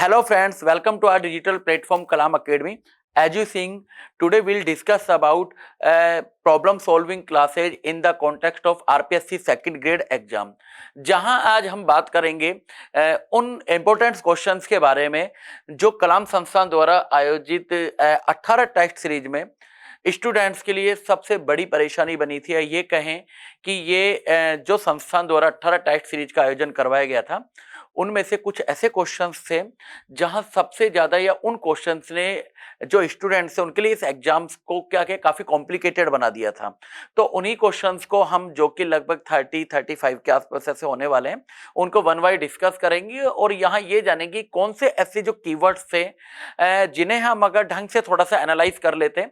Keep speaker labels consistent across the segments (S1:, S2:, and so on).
S1: Hello friends, welcome to our digital platform Kalam Academy. As you seeing, today we'll discuss about problem solving classes in the context of RPSC second grade exam. जहां आज हम बात करेंगे उन important questions के बारे में जो कलाम संस्थान द्वारा आयोजित 18 टेस्ट सीरीज में स्टूडेंट्स के लिए सबसे बड़ी परेशानी बनी थी, या ये कहें कि ये जो संस्थान द्वारा 18 टेस्ट सीरीज का आयोजन करवाया गया था उनमें से कुछ ऐसे क्वेश्चंस थे जहां सबसे ज्यादा या उन क्वेश्चंस ने जो स्टूडेंट्स हैं उनके लिए इस एग्जाम्स को क्या क्या काफी कॉम्प्लिकेटेड बना दिया था। तो उन्हीं क्वेश्चंस को हम, जो कि लगभग 30-35 के आसपास ऐसे होने वाले हैं, उनको वन बाय डिस्कस करेंगे और यहाँ ये जानेंगे कौन से ऐसे जो कीवर्ड्स थे जिन्हें हम अगर ढंग से थोड़ा सा एनालाइज कर लेते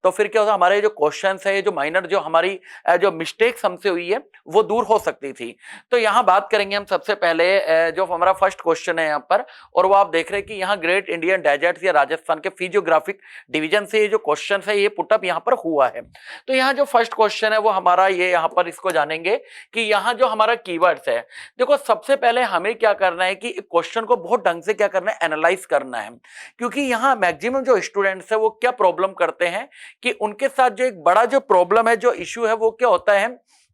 S1: तो फिर क्या होता, हमारे जो क्वेश्चंस है, जो माइनर जो हमारी जो मिस्टेक्स हमसे हुई है वो दूर हो सकती थी। तो यहाँ बात करेंगे हम सबसे पहले जो हमारा फर्स्ट क्वेश्चन है यहाँ पर, और वो आप देख रहे हैं कि यहाँ ग्रेट इंडियन डेजर्ट्स या राजस्थान के फिजियोग्राफिक डिवीजन से ये जो क्वेश्चन है ये पुटअप यहाँ पर हुआ है। तो यहाँ जो फर्स्ट क्वेश्चन है वो हमारा ये, यहाँ पर इसको जानेंगे कि यहाँ जो हमारा कीवर्ड्स है, देखो सबसे पहले हमें क्या करना है कि क्वेश्चन को बहुत ढंग से क्या करना है, एनालाइज करना है। क्योंकि यहाँ मैक्सिमम जो स्टूडेंट्स है वो क्या प्रॉब्लम करते हैं कि उनके साथ जो एक बड़ा जो प्रॉब्लम है, जो इश्यू है, वो क्या होता है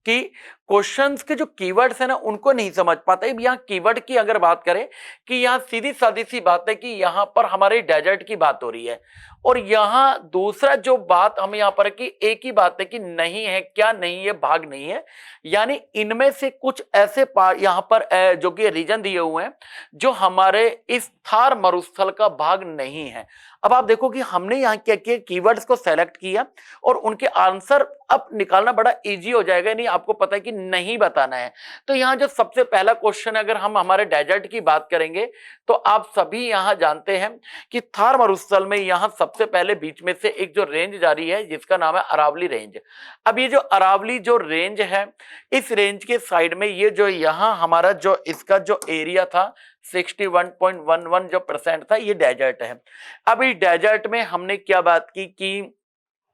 S1: कि क्वेश्चंस के जो कीवर्ड्स है ना उनको नहीं समझ पाते। यहाँ कीवर्ड की अगर बात करें कि यहाँ सीधी सादी सी बात है कि यहाँ पर हमारे डेजर्ट की बात हो रही है, और यहाँ दूसरा जो बात हम यहाँ पर कि एक ही बात है कि नहीं है, क्या नहीं है, भाग नहीं है। यानी इनमें से कुछ ऐसे यहाँ पर जो कि रीजन दिए हुए हैं जो हमारे इस थार मरुस्थल का भाग नहीं है। अब आप देखो कि हमने यहाँ क्या किया, कीवर्ड्स को सेलेक्ट किया और उनके आंसर अब निकालना बड़ा इजी हो जाएगा। नहीं, आपको पता है कि नहीं बताना है। तो यहाँ जो सबसे पहला क्वेश्चन, अगर हम हमारे डेजर्ट की बात करेंगे तो आप सभी यहाँ जानते हैं कि थार मरुस्थल में यहाँ सबसे पहले बीच में से एक जो रेंज जारी है जिसका नाम है अरावली रेंज। अब ये जो अरावली जो रेंज है, इस रेंज के साइड में ये जो यहाँ हमारा जो इसका जो एरिया था 61.11 जो % था, ये डेजर्ट है। अब इस डेजर्ट में हमने क्या बात की कि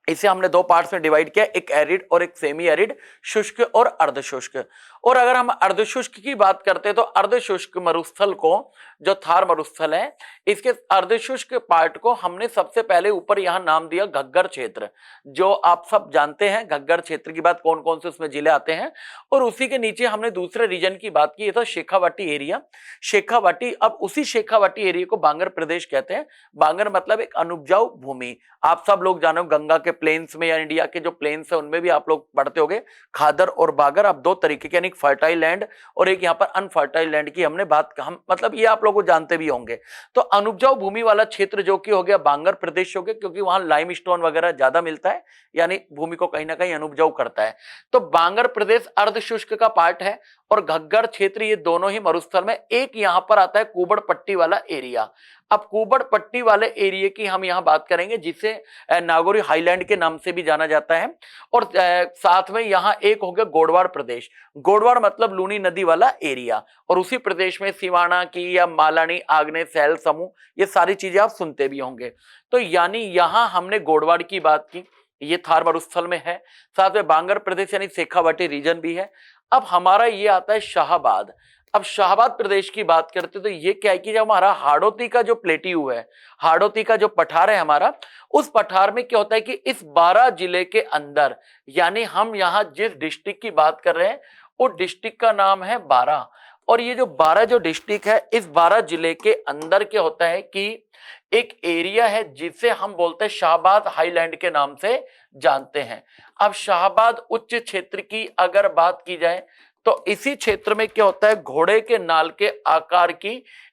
S1: इसे हमने दो पार्ट्स में डिवाइड किया, एक एरिड और एक सेमी एरिड, शुष्क और अर्धशुष्क। और अगर हम अर्धशुष्क की बात करते हैं तो अर्धशुष्क मरुस्थल को, जो थार मरुस्थल है, इसके अर्धशुष्क पार्ट को हमने सबसे पहले ऊपर यहां नाम दिया घग्गर क्षेत्र। जो आप सब जानते हैं घग्गर क्षेत्र की बात, कौन कौन से उसमें जिले आते हैं। और उसी के नीचे हमने दूसरे रीजन की बात की, था शेखावाटी एरिया। शेखावाटी, अब उसी शेखावाटी एरिया को बांगर प्रदेश कहते हैं। बांगर मतलब एक अनुपजाऊ भूमि। आप सब लोग जानो गंगा के प्लेन्स में या इंडिया के जो प्लेन्स है उनमें भी आप लोग पढ़ते होंगे खादर और बागर। अब दो तरीके के, यानी फर्टाइल लैंड और एक यहाँ पर अनफर्टाइल लैंड की हमने बात, हम मतलब ये आप लोग जानते भी होंगे। तो अनुपजाऊ भूमि वाला क्षेत्र जो कि हो गया बांगर प्रदेश हो गया, क्योंकि वहां लाइमस्टोन वगैरह ज्यादा मिलता है, यानी भूमि को कहीं ना कहीं अनुपजाऊ करता है। तो बांगर प्रदेश अर्धशुष्क का पार्ट है और घग्गर क्षेत्र, ये दोनों ही मरुस्थल में। एक यहाँ पर आता है कुबड़ पट्टी वाला एरिया। अब कुबड़ पट्टी वाले एरिया की हम यहाँ बात करेंगे, जिसे नागौरी हाईलैंड के नाम से भी जाना जाता है। और साथ में यहाँ एक हो गया गोडवाड़ प्रदेश। गोडवाड़ मतलब लूनी नदी वाला एरिया। और उसी प्रदेश में सिवाना की या मालानी, आग्नेय सैल समूह, ये सारी चीजें आप सुनते भी होंगे। तो यानी यहाँ हमने गोडवाड़ की बात की, ये थार मरुस्थल में है। साथ में बांगर प्रदेश यानी शेखावाटी रीजन भी है। अब हमारा ये आता है शाहाबाद। अब शाहाबाद प्रदेश की बात करते तो ये क्या है कि जब हमारा हाड़ौती का जो प्लेट्यू है, हाड़ौती का जो पठार है हमारा, उस पठार में क्या होता है कि इस 12 जिले के अंदर, यानी हम यहाँ जिस डिस्ट्रिक्ट की बात कर रहे हैं वो डिस्ट्रिक्ट का नाम है 12। और ये जो 12 जो डिस्ट्रिक्ट है, इस 12 जिले के अंदर क्या होता है कि एक एरिया है जिसे हम बोलते हैं शाहाबाद हाईलैंड के नाम से जानते हैं। अब शाहाबाद उच्च क्षेत्र की अगर बात की जाए तो इसी क्षेत्र में क्या होता है, घोड़े के नाल के आकार की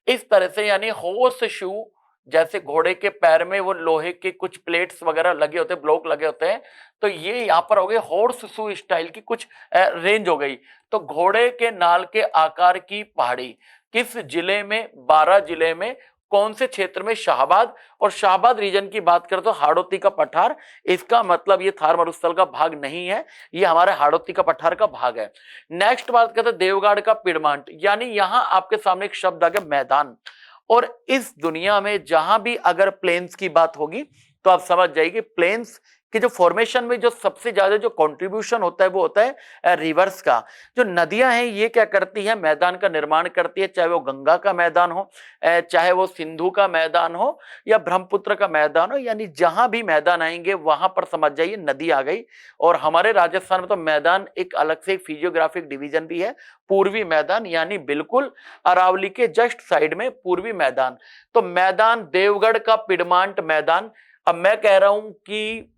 S1: इस तरह से, यानी हॉर्स शू, जैसे घोड़े के पैर में वो लोहे के कुछ प्लेट्स वगैरह लगे होते हैं, ब्लॉक लगे होते हैं। तो ये यहाँ पर हो गए हॉर्स शू स्टाइल की कुछ रेंज हो गई। तो घोड़े के नाल के आकार की पहाड़ी किस जिले में, 12 जिले में, कौन से क्षेत्र में, शाहाबाद। और शाहाबाद रीजन की बात करें तो हाड़ौती का पठार, इसका मतलब ये थार मरुस्थल का भाग नहीं है, ये हमारे हाड़ौती का पठार का भाग है। नेक्स्ट बात करते हैं देवगढ़ का पिडमांट, यानी यहाँ आपके सामने एक शब्द आ गया मैदान। और इस दुनिया में जहां भी अगर प्लेन्स की बात होगी तो आप समझ जाइए प्लेन्स कि जो फॉर्मेशन में जो सबसे ज्यादा जो कंट्रीब्यूशन होता है वो होता है रिवर्स का। जो नदियां हैं ये क्या करती है, मैदान का निर्माण करती है, चाहे वो गंगा का मैदान हो, चाहे वो सिंधु का मैदान हो या ब्रह्मपुत्र का मैदान हो, यानी जहां भी मैदान आएंगे वहां पर समझ जाइए नदी आ गई। और हमारे राजस्थान में तो मैदान एक अलग से फिजियोग्राफिक डिवीजन भी है, पूर्वी मैदान, यानी बिल्कुल अरावली के जस्ट साइड में पूर्वी मैदान। तो मैदान देवगढ़ का पिडमांट मैदान। अब मैं कह रहा हूं कि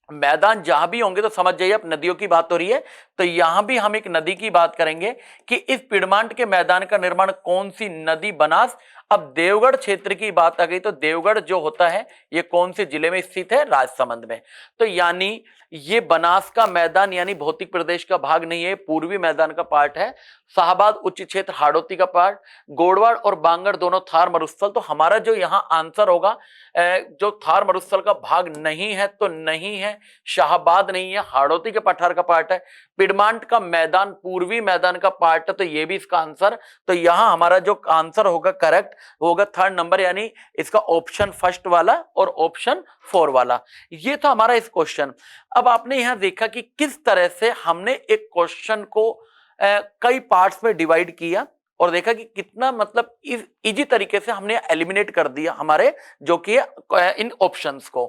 S1: मैदान जहां भी होंगे तो समझ जाइए अब नदियों की बात हो रही है, तो यहां भी हम एक नदी की बात करेंगे कि इस पिडमांट के मैदान का निर्माण कौन सी नदी, बनास। अब देवगढ़ क्षेत्र की बात आ गई तो देवगढ़ जो होता है ये कौन से जिले में स्थित है, राजसमंद में। तो यानी ये बनास का मैदान यानी भौतिक प्रदेश का भाग नहीं है, पूर्वी मैदान का पार्ट है। शाहबाद उच्च क्षेत्र हाड़ौती का पार्ट, गोड़वाड़ और बांगड़ दोनों थार मरुस्थल। तो हमारा जो यहाँ आंसर होगा, जो थार मरुस्थल का भाग नहीं है तो नहीं है, शाहबाद नहीं है, हाड़ौती के पठार का पार्ट है। पिडमांट का मैदान पूर्वी मैदान का पार्ट है, तो ये भी इसका आंसर। तो यहां हमारा जो आंसर होगा करेक्ट होगा थर्ड नंबर, यानी इसका ऑप्शन फर्स्ट वाला और ऑप्शन 4 वाला। ये था हमारा इस क्वेश्चन। अब आपने यहां देखा कि किस तरह से हमने एक क्वेश्चन को कई पार्ट्स में डिवाइड किया और देखा कि कितना मतलब इजी तरीके से हमने एलिमिनेट कर दिया हमारे जो कि इन ऑप्शंस को।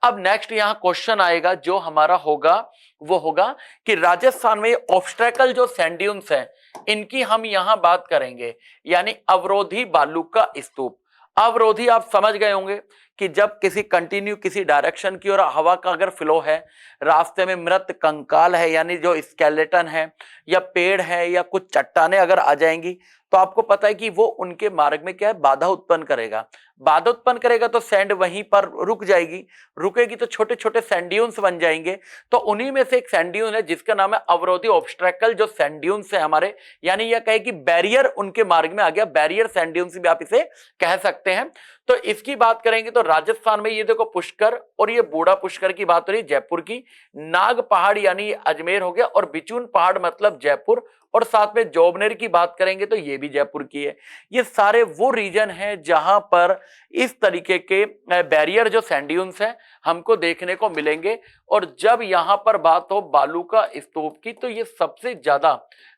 S1: अब नेक्स्ट यहां क्वेश्चन आएगा जो हमारा होगा वो होगा कि राजस्थान में ऑब्स्ट्रैकल जो सैंड ड्यून्स हैं इनकी हम यहां बात करेंगे, यानी अवरोधी बालू का स्तूप। अवरोधी आप समझ गए होंगे कि जब किसी कंटिन्यू किसी डायरेक्शन की और हवा का अगर फ्लो है, रास्ते में मृत कंकाल है यानी जो स्केलेटन है या पेड़ है या कुछ चट्टानें अगर आ जाएंगी तो आपको पता है कि वो उनके मार्ग में क्या है, बाधा उत्पन्न करेगा। बाधा उत्पन्न करेगा तो सैंड वहीं पर रुक जाएगी, रुकेगी तो छोटे छोटे सैंड ड्यून्स बन जाएंगे। तो उन्हीं में से एक सैंड ड्यून है जिसका नाम है अवरोधी ऑब्स्ट्रैकल जो सैंड ड्यून्स है हमारे, यानी यह कहे कि बैरियर उनके मार्ग में आ गया, बैरियर सैंड ड्यून्स भी आप इसे कह सकते हैं। तो इसकी बात करेंगे तो राजस्थान में ये देखो पुष्कर और ये बूढ़ा पुष्कर की बात हो रही है जयपुर की, नाग पहाड़ यानी अजमेर हो गया, और बिचून पहाड़ मतलब जयपुर, और साथ में जोबनेर की बात करेंगे तो ये भी जयपुर की है। ये सारे वो रीजन हैं जहां पर इस तरीके के बैरियर जो सैंड ड्यून्स हैं हमको देखने को मिलेंगे। और जब यहां पर बात हो बालू का स्तूप की तो ये सबसे ज्यादा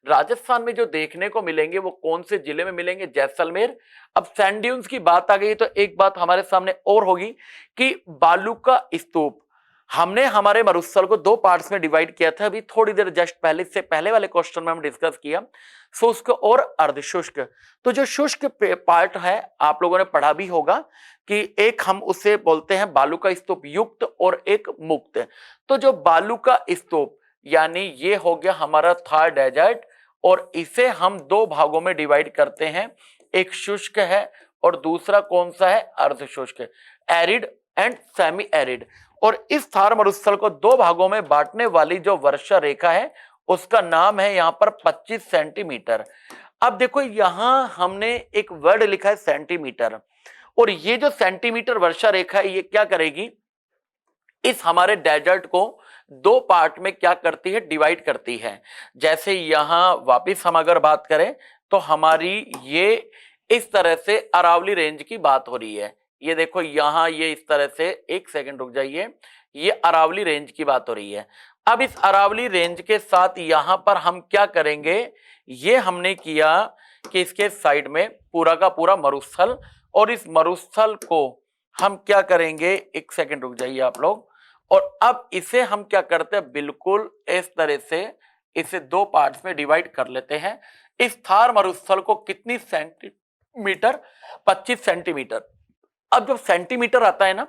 S1: राजस्थान में जो देखने को मिलेंगे वो कौन से जिले में मिलेंगे, जैसलमेर। अब सैंड ड्यून्स की बात आ गई तो एक बात हमारे सामने और होगी कि बालू का स्तूप हमने हमारे मरुस्थल को 2 पार्ट्स में डिवाइड किया था, अभी थोड़ी देर जस्ट पहले से पहले वाले क्वेश्चन में हम डिस्कस किया, शुष्क और अर्धशुष्क। तो जो शुष्क पार्ट है आप लोगों ने पढ़ा भी होगा कि एक हम उसे बोलते हैं बालू का स्तूप युक्त और एक मुक्त। तो जो बालू का स्तूप यानी ये हो गया हमारा थार डेजर्ट, और इसे हम 2 भागों में डिवाइड करते हैं, एक शुष्क है और दूसरा कौन सा है, अर्धशुष्क, एरिड एंड सेमी एरिड। और इस थार मरुस्थल को 2 भागों में बांटने वाली जो वर्षा रेखा है उसका नाम है यहां पर 25 सेंटीमीटर। अब देखो यहां हमने एक वर्ड लिखा है सेंटीमीटर, और ये जो सेंटीमीटर वर्षा रेखा है ये क्या करेगी, इस हमारे डेजर्ट को 2 पार्ट में क्या करती है, डिवाइड करती है। जैसे यहां वापिस हम अगर बात करें तो हमारी ये इस तरह से अरावली रेंज की बात हो रही है। ये देखो यहां ये इस तरह से, एक सेकंड रुक जाइए, ये अरावली रेंज की बात हो रही है। अब इस अरावली रेंज के साथ यहां पर हम क्या करेंगे, ये हमने किया कि इसके साइड में पूरा का पूरा मरुस्थल, और इस मरुस्थल को हम क्या करेंगे, एक सेकंड रुक जाइए आप लोग, और अब इसे हम क्या करते हैं, बिल्कुल इस तरह से इसे 2 पार्ट्स में डिवाइड कर लेते हैं। इस थार मरुस्थल को कितनी सेंटीमीटर, 25 सेंटीमीटर। अब जब सेंटीमीटर आता है ना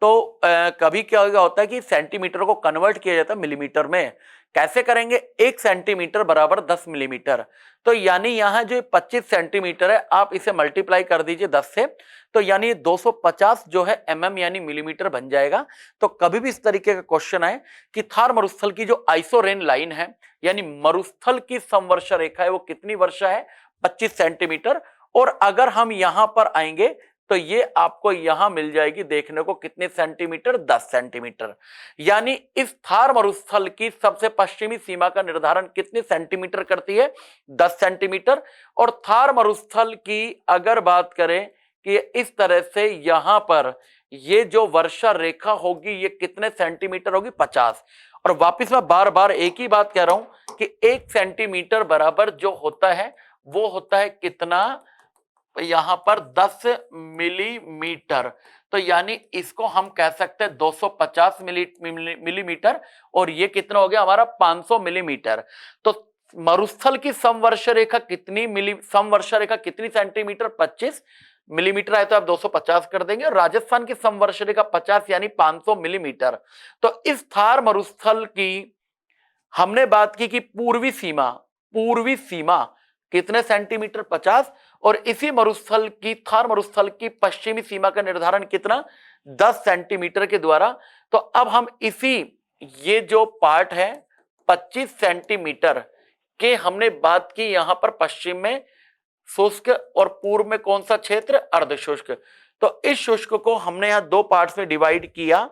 S1: तो कभी क्या होता है कि सेंटीमीटर को कन्वर्ट किया जाता है मिलीमीटर में। कैसे करेंगे, 1 सेंटीमीटर बराबर 10 मिलीमीटर। तो यानी यहां जो 25 सेंटीमीटर है आप इसे मल्टीप्लाई कर दीजिए 10 से, तो यानी 250 जो है mm यानी मिलीमीटर बन जाएगा। तो कभी भी इस तरीके का क्वेश्चन आए कि थार मरुस्थल की जो आइसोरेन लाइन है यानी मरुस्थल की समवर्षा रेखा है वो कितनी वर्षा है, 25 सेंटीमीटर। और अगर हम यहां पर आएंगे तो ये आपको यहां मिल जाएगी देखने को कितने सेंटीमीटर, 10 सेंटीमीटर। यानी इस थार मरुस्थल की सबसे पश्चिमी सीमा का निर्धारण कितने सेंटीमीटर करती है, 10 सेंटीमीटर। और थार मरुस्थल की अगर बात करें कि इस तरह से यहां पर ये जो वर्षा रेखा होगी ये कितने सेंटीमीटर होगी? 50। और वापस मैं बार बार एक ही बात कह रहा हूं कि 1 सेंटीमीटर बराबर जो होता है वो होता है कितना? यहां पर 10 मिलीमीटर। तो यानी इसको हम कह सकते हैं 250 मिलीमीटर, और ये कितना हो गया हमारा? 500 मिलीमीटर। तो मरुस्थल की समवर्षा रेखा कितनी सेंटीमीटर? 25 मिलीमीटर है, तो आप 250 कर देंगे। और राजस्थान की समवर्षा रेखा 50 यानी 500 मिलीमीटर। तो इस थार मरुस्थल की हमने बात की कि पूर्वी सीमा कितने सेंटीमीटर? 50। और इसी थार मरुस्थल की पश्चिमी सीमा का निर्धारण कितना? 10 सेंटीमीटर के द्वारा। तो अब हम ये जो पार्ट है 25 सेंटीमीटर के हमने बात की यहां पर पश्चिम में शुष्क और पूर्व में कौन सा क्षेत्र? अर्धशुष्क। तो इस शुष्क को हमने यहां 2 पार्ट्स में डिवाइड किया।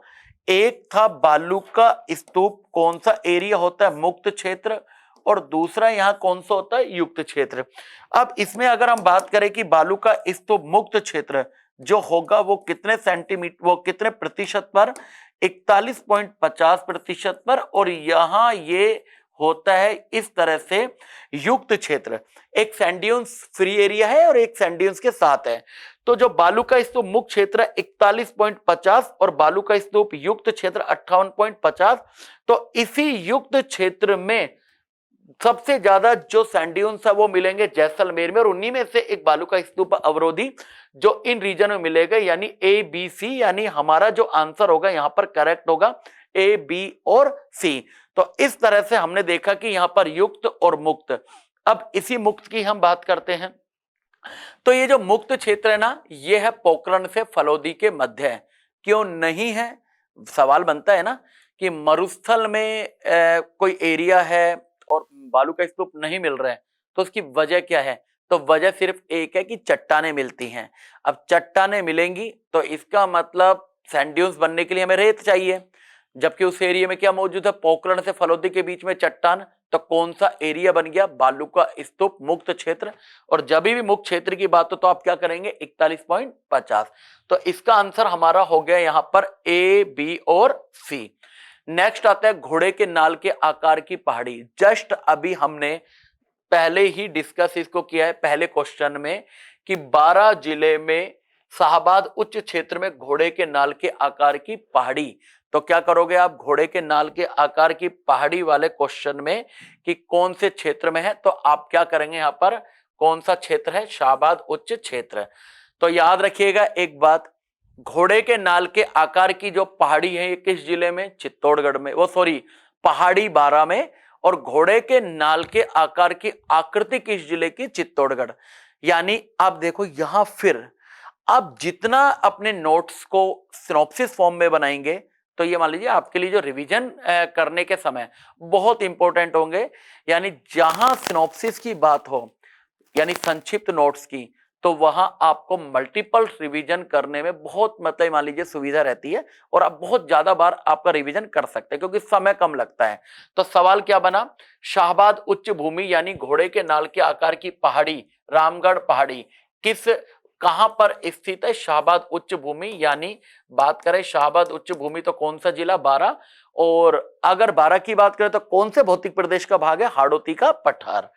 S1: एक था बालू का स्तूप, कौन सा एरिया होता है? मुक्त क्षेत्र। और दूसरा यहां कौन सा होता है? युक्त क्षेत्र। अब इसमें अगर हम बात करें कि बालू का स्तूप मुक्त क्षेत्र जो होगा वो कितने सेंटीमीटर, वो कितने प्रतिशत पर? 41.50% पर। और यहां ये होता है इस तरह से युक्त क्षेत्र। एक सैंड ड्यून्स फ्री एरिया है और एक सैंड ड्यून्स के साथ है। तो जो बालू का स्तूप मुक्त क्षेत्र 41.50 और बालू का स्तूप युक्त क्षेत्र 58.50। तो इसी युक्त क्षेत्र में सबसे ज्यादा जो सैंड ड्यून्स है वो मिलेंगे जैसलमेर में, और उन्हीं में से एक बालू का स्तूप अवरोधी जो इन रीजन में मिलेगा, यानी ए बी सी। यानी हमारा जो आंसर होगा यहां पर करेक्ट होगा ए बी और सी। तो इस तरह से हमने देखा कि यहां पर युक्त और मुक्त। अब इसी मुक्त की हम बात करते हैं। तो ये जो मुक्त क्षेत्र है ना, ये है पोखरण से फलोदी के मध्य है। क्यों नहीं है? सवाल बनता है ना कि मरुस्थल में कोई एरिया है और बालू का स्तूप नहीं मिल रहा है, तो उसकी वजह क्या है? तो वजह सिर्फ एक है कि चट्टानें मिलती हैं। अब चट्टानें मिलेंगी तो इसका मतलब सैंड ड्यून्स बनने के लिए हमें रेत चाहिए, जबकि उस एरिया में क्या मौजूद है? पोखरण से फलोदी के बीच में चट्टान। तो कौन सा एरिया बन गया? बालू का स्तूप मुक्त क्षेत्र। और जब भी मुक्त क्षेत्र की बात हो तो आप क्या करेंगे? 41.50। तो इसका आंसर हमारा हो गया यहां पर ए बी और सी। नेक्स्ट आता है घोड़े के नाल के आकार की पहाड़ी। जस्ट अभी हमने पहले ही डिस्कस इसको किया है पहले क्वेश्चन में कि 12 जिले में शाहबाद उच्च क्षेत्र में घोड़े के नाल के आकार की पहाड़ी। तो क्या करोगे आप? घोड़े के नाल के आकार की पहाड़ी वाले क्वेश्चन में कि कौन से क्षेत्र में है, तो आप क्या करेंगे? यहां पर कौन सा क्षेत्र है? शाहबाद उच्च क्षेत्र। तो याद रखिएगा एक बात, घोड़े के नाल के आकार की जो पहाड़ी है ये किस जिले में? चित्तौड़गढ़ में। वो सॉरी, पहाड़ी 12 में। और घोड़े के नाल के आकार की आकृति किस जिले की? चित्तौड़गढ़। यानी आप देखो यहां फिर आप जितना अपने नोट्स को सिनॉप्सिस फॉर्म में बनाएंगे तो ये मान लीजिए आपके लिए जो रिवीजन करने के समय बहुत इंपॉर्टेंट होंगे। यानी जहां सिनॉप्सिस की बात हो, यानी संक्षिप्त नोट्स की, तो वहां आपको मल्टीपल रिवीजन करने में बहुत मतलब मान लीजिए सुविधा रहती है, और आप बहुत ज्यादा बार आपका रिवीजन कर सकते हैं क्योंकि समय कम लगता है। तो सवाल क्या बना? शाहबाद उच्च भूमि यानी घोड़े के नाल के आकार की पहाड़ी, रामगढ़ पहाड़ी कहां पर स्थित है? शाहबाद उच्च भूमि। यानी बात करें शाहबाद उच्च भूमि तो कौन सा जिला? 12। और अगर 12 की बात करें तो कौन से भौतिक प्रदेश का भाग है? हाड़ौती का पठार।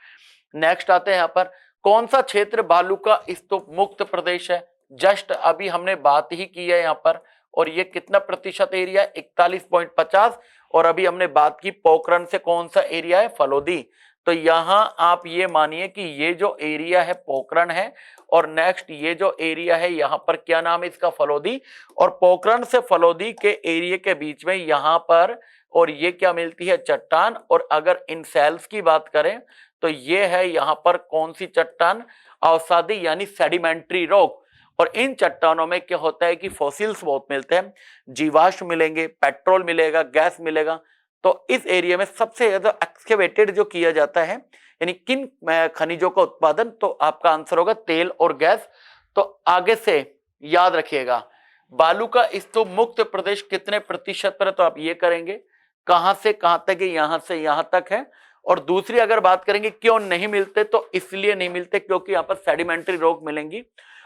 S1: नेक्स्ट आते हैं यहां पर, कौन सा क्षेत्र बालू का स्तूप मुक्त प्रदेश है? जस्ट अभी हमने बात ही की है यहां पर। और ये कितना प्रतिशत एरिया? 41.50। और अभी हमने बात की पोखरण से कौन सा एरिया है? फलोदी। तो यहां आप ये मानिए कि ये जो एरिया है पोखरण है, और नेक्स्ट ये जो एरिया है यहां पर क्या नाम है इसका? फलोदी। और पोखरण से फलोदी के एरिया के बीच में यहां पर और ये क्या मिलती है? चट्टान। और अगर इन सेल्स की बात करें तो ये है यहां पर कौन सी चट्टान? अवसादी यानी सेडिमेंट्री रॉक। और इन चट्टानों में क्या होता है कि फॉसिल्स बहुत मिलते हैं, जीवाश्म मिलेंगे, पेट्रोल मिलेगा, गैस मिलेगा। तो इस एरिया में सबसे ज्यादा एक्सकेवेटेड जो किया जाता है यानी किन खनिजों का उत्पादन? तो आपका आंसर होगा तेल और गैस। तो आगे से याद रखिएगा, बालू का स्तूप मुक्त प्रदेश कितने प्रतिशत पर है? तो आप ये करेंगे कहां से कहां तक है? यहां से यहां तक है। और दूसरी अगर बात करेंगे क्यों नहीं मिलते, तो इसलिए नहीं मिलते क्योंकि यहां पर सेडिमेंट्री रॉक मिलेंगी।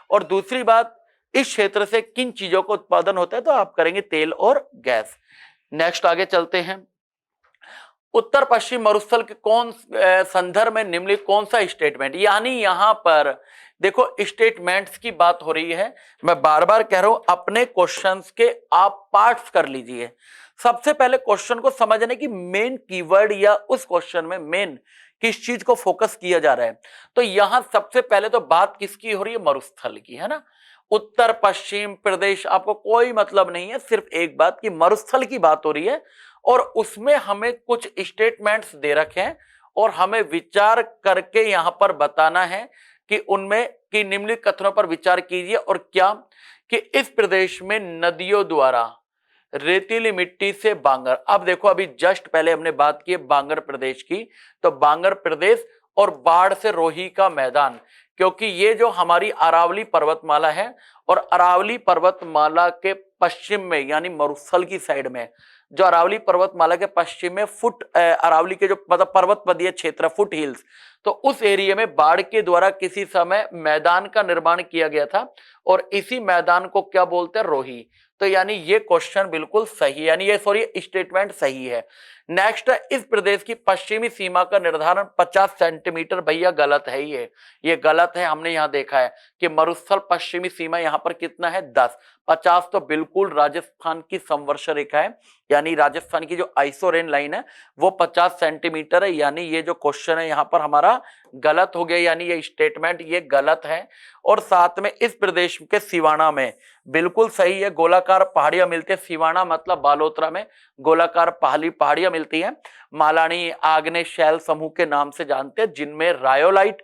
S1: और दूसरी बात, इस क्षेत्र से किन चीजों का उत्पादन होता है, तो आप करेंगे तेल और गैस। नेक्स्ट आगे चलते हैं। उत्तर पश्चिम मरुस्थल के कौन संदर्भ में निम्नलिखित कौन सा स्टेटमेंट, यानी यहां पर देखो स्टेटमेंट्स की बात हो रही है। मैं बार बार कह रहा हूं अपने क्वेश्चंस के आप पार्ट्स कर लीजिए। सबसे पहले क्वेश्चन को समझने की मेन कीवर्ड या उस क्वेश्चन में मेन किस चीज को फोकस किया जा रहा है। तो यहां सबसे पहले तो बात किसकी हो रही है, मरुस्थल की, है ना। उत्तर पश्चिम प्रदेश आपको कोई मतलब नहीं है, सिर्फ एक बात की मरुस्थल की बात हो रही है। और उसमें हमें कुछ स्टेटमेंट्स दे रखे हैं और हमें विचार करके यहां पर बताना है कि उनमें कि निम्नलिखित कथनों पर विचार कीजिए। और क्या कि इस प्रदेश में नदियों द्वारा रेतीली मिट्टी से बांगर, अब देखो अभी जस्ट पहले हमने बात की बांगर प्रदेश की, तो बांगर प्रदेश और बाढ़ से रोही का मैदान, क्योंकि ये जो हमारी अरावली पर्वतमाला है और अरावली पर्वतमाला के पश्चिम में यानी मरुस्थल की साइड में, जो अरावली पर्वतमाला के पश्चिम में अरावली के जो मतलब पर्वत पदीय क्षेत्र फुट हिल्स, तो उस एरिया में बाढ़ के द्वारा किसी समय मैदान का निर्माण किया गया था और इसी मैदान को क्या बोलते हैं, रोही। तो यानी ये क्वेश्चन बिल्कुल सही, यानी ये सॉरी स्टेटमेंट सही है। नेक्स्ट, इस प्रदेश की पश्चिमी सीमा का निर्धारण 50 सेंटीमीटर, भैया गलत है ये गलत है। हमने यहाँ देखा है कि मरुस्थल पश्चिमी सीमा यहाँ पर कितना है, 10। 50 तो बिल्कुल राजस्थान की संवर्ष रेखा है, यानी राजस्थान की जो आइसोरेन लाइन है वो 50 सेंटीमीटर है, यानी ये जो क्वेश्चन है यहाँ पर हमारा गलत हो गया, यानी ये स्टेटमेंट ये गलत है। और साथ में इस प्रदेश के सिवाना में बिल्कुल सही है, गोलाकार पहाड़ियां मिलती है। सिवाना मतलब बालोतरा में गोलाकार पहाड़ियां मिलती हैं, मालानी आग्नेय शैल समूह के नाम से जानते हैं, जिनमें रायोलाइट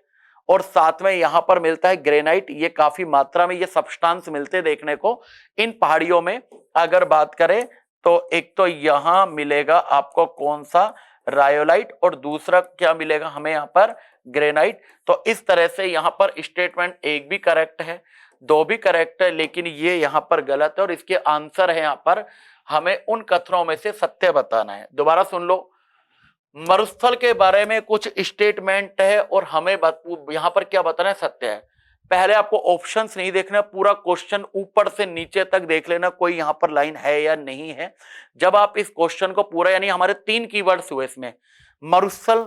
S1: और साथ में यहां पर मिलता है ग्रेनाइट। ये काफी मात्रा में ये सब्सटेंस मिलते हैं देखने को इन पहाड़ियों में। अगर बात करें तो एक तो यहां मिलेगा आपको कौन सा, रायोलाइट, और दूसरा क्या मिलेगा हमें यहाँ पर, ग्रेनाइट। तो इस तरह से यहाँ पर स्टेटमेंट एक भी करेक्ट है, दो भी करेक्ट है, लेकिन ये यहाँ पर गलत है और इसके आंसर है यहाँ पर हमें उन कथनों में से सत्य बताना है। दोबारा सुन लो, मरुस्थल के बारे में कुछ स्टेटमेंट है और हमें यहाँ पर क्या बताना है, सत्य है। पहले आपको ऑप्शंस नहीं देखना, पूरा क्वेश्चन ऊपर से नीचे तक देख लेना कोई यहाँ पर लाइन है या नहीं है। जब आप इस क्वेश्चन को पूरा, यानी हमारे 3 कीवर्ड्स हुए इसमें, मरुस्थल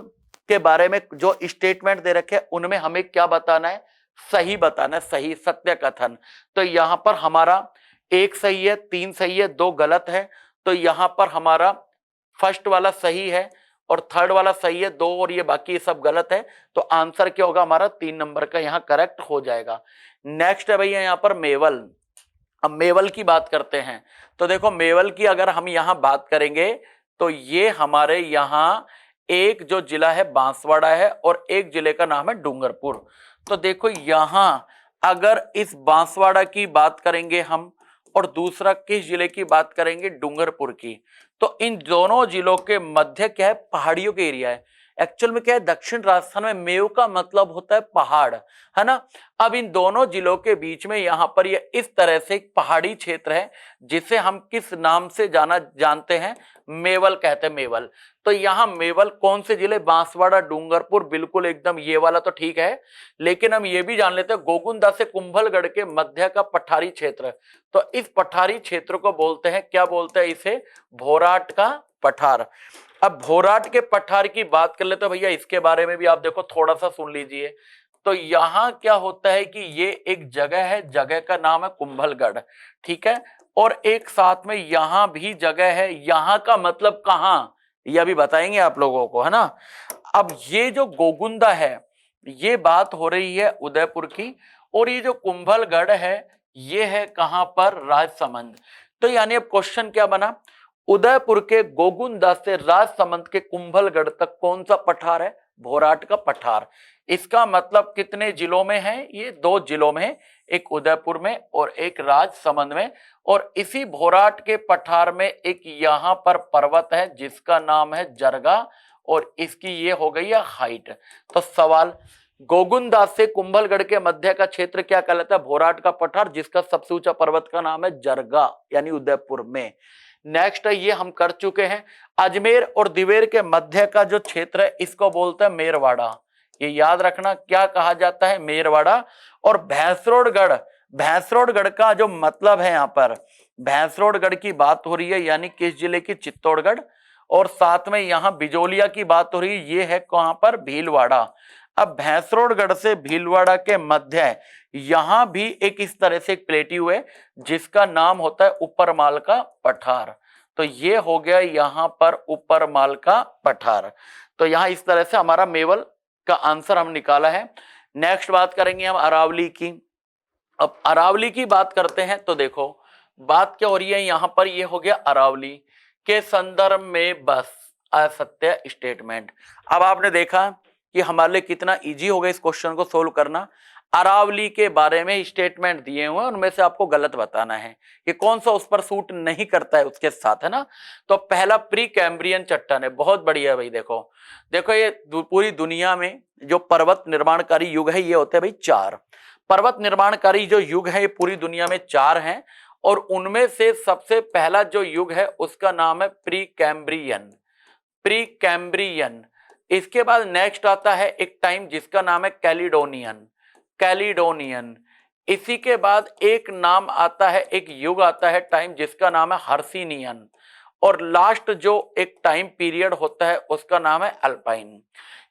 S1: के बारे में जो स्टेटमेंट दे रखे उनमें हमें क्या बताना है, सही बताना है, सही सत्य कथन। तो यहां पर हमारा 1 सही है, 3 सही है, 2 गलत है। तो यहां पर हमारा फर्स्ट वाला सही है और थर्ड वाला सही है, 2 और ये बाकी सब गलत है। तो आंसर क्या होगा हमारा 3 नंबर का यहाँ करेक्ट हो जाएगा। नेक्स्ट है भैया यहाँ पर मेवल। अब मेवल की बात करते हैं, तो देखो मेवल की अगर हम यहाँ बात करेंगे तो ये हमारे यहाँ एक जो जिला है बांसवाड़ा है और एक जिले का नाम है डूंगरपुर। तो देखो यहां अगर इस बांसवाड़ा की बात करेंगे हम और दूसरा किस जिले की बात करेंगे, डूंगरपुर की, तो इन दोनों जिलों के मध्य क्या है, पहाड़ियों के एरिया है। एक्चुअल में क्या है, दक्षिण राजस्थान में मेव का मतलब होता है पहाड़, है ना। अब इन दोनों जिलों के बीच में यहाँ पर ये इस तरह से एक पहाड़ी क्षेत्र है जिसे हम किस नाम से जानते हैं, मेवल कहते हैं, मेवल। तो यहाँ मेवल कौन से जिले, बांसवाड़ा डूंगरपुर, बिल्कुल एकदम ये वाला तो ठीक है। लेकिन हम ये भी जान लेते हैं गोगुंदा से कुंभलगढ़ के मध्य का पठारी क्षेत्र, तो इस पठारी क्षेत्र को बोलते हैं, क्या बोलते हैं इसे, भोराट का पठार। अब भोराट के पठार की बात कर लेते तो भैया इसके बारे में भी आप देखो थोड़ा सा सुन लीजिए। तो यहाँ क्या होता है कि ये एक जगह है, जगह का नाम है कुंभलगढ़, ठीक है। और एक साथ में यहाँ भी जगह है, यहाँ का मतलब कहाँ, यह भी बताएंगे आप लोगों को, है ना। अब ये जो गोगुंदा है ये बात हो रही है उदयपुर की, और ये जो कुंभलगढ़ है ये है कहां पर, राजसमंद। तो यानी अब क्वेश्चन क्या बना, उदयपुर के गोगुंदा से राजसमंद के कुंभलगढ़ तक कौन सा पठार है, भोराट का पठार। इसका मतलब कितने जिलों में है, ये 2 जिलों में है, एक उदयपुर में और एक राजसमंद में। और इसी भोराट के पठार में एक यहाँ पर पर्वत है जिसका नाम है जरगा, और इसकी ये हो गई है हाइट। तो सवाल, गोगुंदा से कुंभलगढ़ के मध्य का क्षेत्र क्या कहलाता है, भोराट का पठार, जिसका सबसे ऊंचा पर्वत का नाम है जरगा, यानी उदयपुर में। नेक्स्ट है ये हम कर चुके हैं, अजमेर और दिवेर के मध्य का जो क्षेत्र है इसको बोलते हैं मेरवाड़ा। ये याद रखना क्या कहा जाता है, मेरवाड़ा। और भैंसरोडगढ़ भैंसरोडगढ़ का जो मतलब है, यहाँ पर भैंसरोडगढ़ की बात हो रही है, यानी किस जिले की, चित्तौड़गढ़। और साथ में यहाँ बिजोलिया की बात हो रही है, ये है कहां पर, भीलवाड़ा। अब भैंसरोडगढ़ से भीलवाड़ा के मध्य यहां भी एक इस तरह से एक प्लेट्यू है जिसका नाम होता है ऊपरमाल का पठार। तो ये हो गया यहां पर ऊपरमाल का पठार। तो यहां इस तरह से हमारा मेवल का आंसर हम निकाला है। नेक्स्ट बात करेंगे हम अरावली की। अब अरावली की बात करते हैं तो देखो बात क्या हो रही है यहां पर, ये हो गया अरावली के संदर्भ में बस असत्य स्टेटमेंट। अब आपने देखा कि हमारे लिए कितना इजी हो गया इस क्वेश्चन को सोल्व करना। अरावली के बारे में स्टेटमेंट दिए हुए हैं, उनमें से आपको गलत बताना है कि कौन सा उस पर सूट नहीं करता है उसके साथ, है ना। तो पहला प्री कैम्ब्रियन चट्टान है, बहुत बढ़िया भाई। देखो देखो ये पूरी दुनिया में जो पर्वत निर्माणकारी युग है ये होते हैं भाई 4 पर्वत निर्माणकारी जो युग है ये पूरी दुनिया में 4 हैं, और उनमें से सबसे पहला जो युग है उसका नाम है प्री कैम्ब्रियन। Pre Cambrian. इसके बाद नेक्स्ट आता है एक टाइम जिसका नाम है कैलिडोनियन। कैलिडोनियन। इसी के बाद एक नाम आता है, एक युग आता है टाइम जिसका नाम है हर्सिनियन। और लास्ट जो एक टाइम पीरियड होता है उसका नाम है अल्पाइन।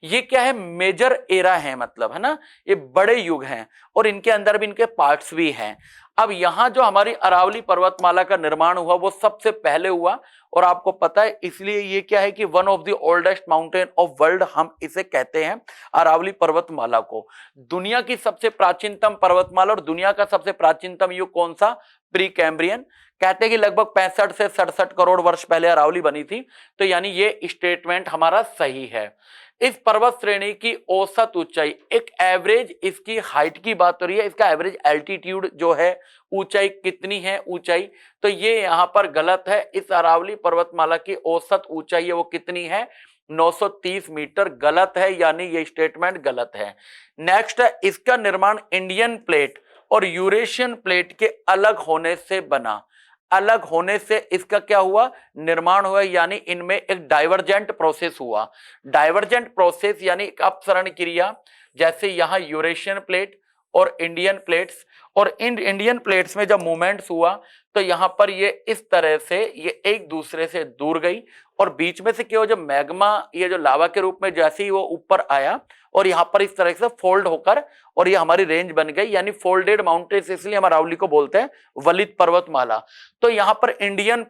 S1: ये क्या है, मेजर एरा है, मतलब है ना, ये बड़े युग हैं और इनके अंदर भी इनके पार्ट्स भी हैं। अब यहां जो हमारी अरावली पर्वतमाला का निर्माण हुआ वो सबसे पहले हुआ, और आपको पता है इसलिए ये क्या है कि one of the oldest mountain of world हम इसे कहते हैं, अरावली पर्वतमाला को। दुनिया की सबसे प्राचीनतम पर्वतमाला और दुनिया का सबसे प्राचीनतम युग कौन सा, प्री कैम्ब्रियन। कहते हैं कि लगभग 65 से 67 करोड़ वर्ष पहले अरावली बनी थी। तो यानी ये स्टेटमेंट हमारा सही है। इस पर्वत श्रेणी की औसत ऊंचाई, एक एवरेज इसकी हाइट की बात हो रही है, इसका एवरेज एल्टीट्यूड जो है ऊंचाई कितनी है ऊंचाई, तो ये यहां पर गलत है। इस अरावली पर्वतमाला की औसत ऊंचाई है वो कितनी है, 930 मीटर, गलत है, यानी ये स्टेटमेंट गलत है। नेक्स्ट है इसका निर्माण इंडियन प्लेट और यूरेशियन प्लेट के अलग होने से बना। अलग होने से इसका क्या हुआ, निर्माण हुआ, यानी इनमें एक डाइवर्जेंट प्रोसेस हुआ। डाइवर्जेंट प्रोसेस यानी एक अपसरण क्रिया, जैसे यहां यूरेशियन प्लेट और इंडियन प्लेट्स, और इंडियन प्लेट्स में जब मूवमेंट्स हुआ तो यहां पर ये इस तरह से ये एक दूसरे से दूर गई, और बीच में से क्या हुआ, जब मैग्मा ये जो लावा के रूप में जैसे ही वो ऊपर आया और यहाँ पर इस तरह से फोल्ड होकर और ये हमारी रेंज बन गई, यानी फोल्डेड माउंटेन्स, इसलिए हम अरावली को बोलते हैं वलित पर्वतमाला। तो यहाँ पर इंडियन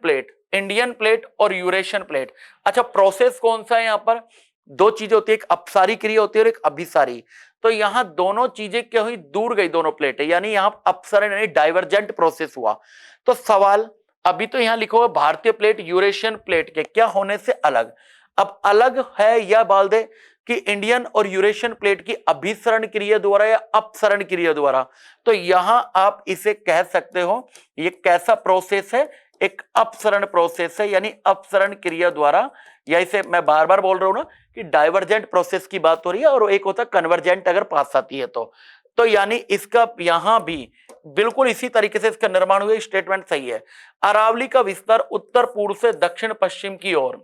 S1: प्लेट और यूरेशियन प्लेट। अच्छा, प्रोसेस कौन सा है, यहाँ पर 2 चीजें होती है, एक अपसारी क्रिया होती है और एक अभिसारी। तो यहां दोनों चीजें क्या हुई, दूर गई दोनों प्लेटें, यानी यहां अपसरण यानी डाइवर्जेंट प्रोसेस हुआ। तो सवाल अभी तो यहां लिखा हुआ भारतीय प्लेट यूरेशियन प्लेट के क्या होने से अलग। अब अलग है या बोल दे कि इंडियन और यूरेशियन प्लेट की अभिसरण क्रिया द्वारा या अपसरण क्रिया द्वारा। तो यहां आप इसे कह सकते हो ये कैसा प्रोसेस है, एक अपसरण प्रोसेस है, यानी अपसरण क्रिया द्वारा, या इसे मैं बार बार बोल रहा हूं ना कि डाइवर्जेंट प्रोसेस की बात हो रही है, और एक होता है कन्वर्जेंट अगर पास आती है तो यानी इसका यहां भी बिल्कुल इसी तरीके से इसका निर्माण हुआ, स्टेटमेंट सही है। अरावली का विस्तार उत्तर पूर्व से दक्षिण पश्चिम की ओर।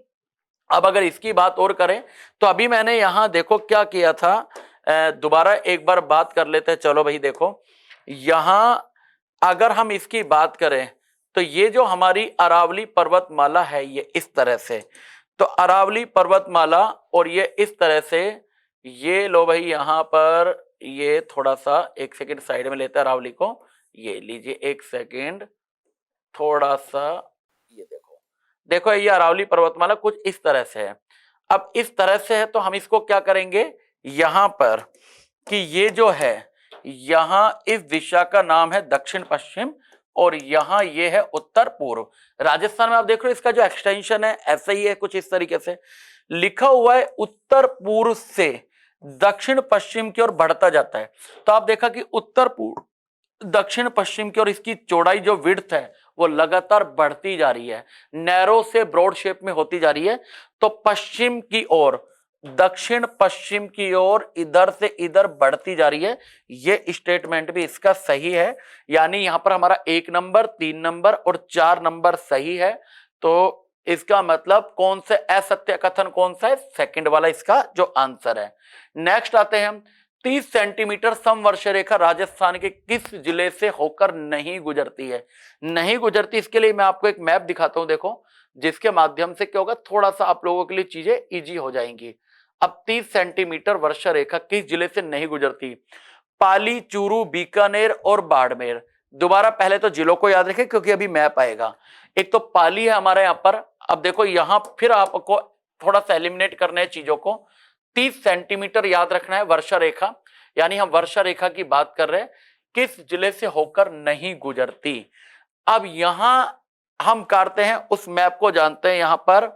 S1: अब अगर इसकी बात और करें तो अभी मैंने यहां देखो क्या किया था, दोबारा एक बार बात कर लेते हैं। चलो भाई देखो, यहां अगर हम इसकी बात करें तो ये जो हमारी अरावली पर्वतमाला है ये इस तरह से, तो अरावली पर्वतमाला और ये इस तरह से, ये लो भाई यहां पर ये थोड़ा सा एक सेकंड साइड में लेते हैं अरावली को, ये लीजिए एक सेकंड, थोड़ा सा ये देखो, देखो ये अरावली पर्वतमाला कुछ इस तरह से है। अब इस तरह से है तो हम इसको क्या करेंगे यहां पर कि ये जो है यहां इस दिशा का नाम है दक्षिण पश्चिम और यहां ये है उत्तर पूर्व। राजस्थान में आप देख रहे हो इसका जो एक्सटेंशन है ऐसा ही है, कुछ इस तरीके से लिखा हुआ है, उत्तर पूर्व से दक्षिण पश्चिम की ओर बढ़ता जाता है। तो आप देखा कि उत्तर पूर्व दक्षिण पश्चिम की ओर इसकी चौड़ाई जो विड्थ है वो लगातार बढ़ती जा रही है, नैरो से ब्रॉड शेप में होती जा रही है। तो पश्चिम की ओर, दक्षिण पश्चिम की ओर इधर से इधर बढ़ती जा रही है, ये स्टेटमेंट भी इसका सही है। यानी यहां पर हमारा 1 नंबर, 3 नंबर और 4 नंबर सही है। तो इसका मतलब कौन से असत्य कथन कौन सा है, सेकंड वाला इसका जो आंसर है। नेक्स्ट आते हैं हम, 30 सेंटीमीटर समवर्ष रेखा राजस्थान के किस जिले से होकर नहीं गुजरती है? नहीं गुजरती, इसके लिए मैं आपको एक मैप दिखाता हूं, देखो, जिसके माध्यम से क्या होगा, थोड़ा सा आप लोगों के लिए चीजें इजी हो जाएंगी। अब 30 सेंटीमीटर वर्षा रेखा किस जिले से नहीं गुजरती? पाली, चूरू, बीकानेर और बाड़मेर। दोबारा पहले तो जिलों को याद रखें क्योंकि अभी मैप आएगा। एक तो पाली है हमारे यहाँ पर। अब देखो यहां फिर आपको थोड़ा सा एलिमिनेट करना है चीजों को। 30 सेंटीमीटर याद रखना है वर्षा रेखा, यानी हम वर्षा रेखा की बात कर रहे हैं, किस जिले से होकर नहीं गुजरती। अब यहां हम काटते हैं उस मैप को, जानते हैं यहां पर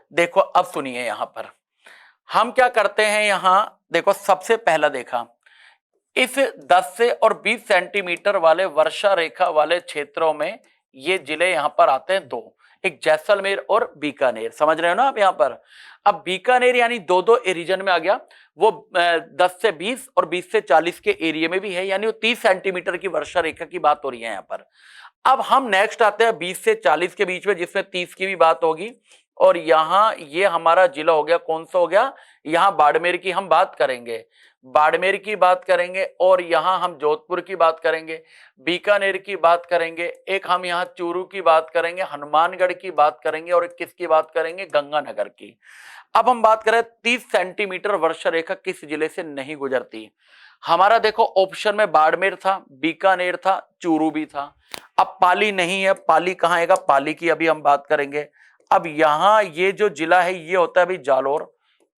S1: देखो, अब सुनिए, यहां पर हम क्या करते हैं, यहां देखो सबसे पहला देखा, इस 10 से और 20 सेंटीमीटर वाले वर्षा रेखा वाले क्षेत्रों में ये जिले यहां पर आते हैं दो, एक जैसलमेर और बीकानेर। समझ रहे हो ना आप यहां पर? अब बीकानेर यानी दो दो रीजन में आ गया, वो 10 से 20 और 20 से 40 के एरिया में भी है, यानी वो 30 सेंटीमीटर की वर्षा रेखा की बात हो रही है यहां पर। अब हम नेक्स्ट आते हैं 20 से 40 के बीच में, जिसमें 30 की भी बात होगी। और यहां ये हमारा जिला हो गया, कौन सा हो गया, यहां बाड़मेर की हम बात करेंगे, बाड़मेर की बात करेंगे, और यहां हम जोधपुर की बात करेंगे, बीकानेर की बात करेंगे, एक हम यहां चूरू की बात करेंगे, हनुमानगढ़ की बात करेंगे, और किसकी बात करेंगे, गंगानगर की। अब हम बात करें 30 सेंटीमीटर वर्षा रेखा किस जिले से नहीं गुजरती। हमारा देखो ऑप्शन में बाड़मेर था, बीकानेर था, चूरू भी था। अब पाली नहीं है, पाली कहाँ आएगा, पाली की अभी हम बात करेंगे। अब यहां ये जो जिला है ये होता है अभी जालोर,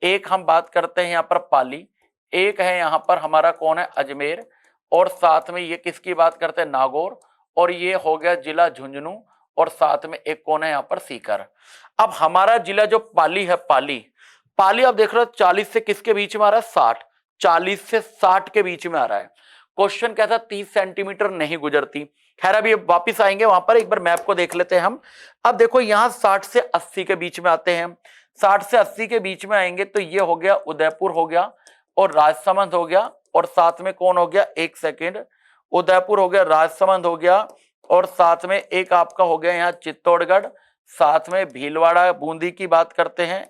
S1: एक हम बात करते हैं यहां पर पाली, एक है यहां पर हमारा कौन है, अजमेर, और साथ में ये किसकी बात करते हैं, नागौर, और ये हो गया जिला झुंझुनू, और साथ में एक कौन है यहां पर, सीकर। अब हमारा जिला जो पाली है, पाली, पाली अब देख रहे हो 40 से किसके बीच में आ रहा है, 60, 40 से 60 के बीच में आ रहा है। क्वेश्चन क्या था, 30 सेंटीमीटर नहीं गुजरती। खैर अभी वापिस आएंगे वहां पर, एक बार मैप को देख लेते हैं हम। अब देखो यहां 60 से 80 के बीच में आते हैं, 60 से 80 के बीच में आएंगे तो ये हो गया उदयपुर हो गया, और राजसमंद हो गया, और साथ में कौन हो गया, एक सेकेंड, उदयपुर हो गया, राजसमंद हो गया, और साथ में एक आपका हो गया यहाँ चित्तौड़गढ़, साथ में भीलवाड़ा, बूंदी की बात करते हैं,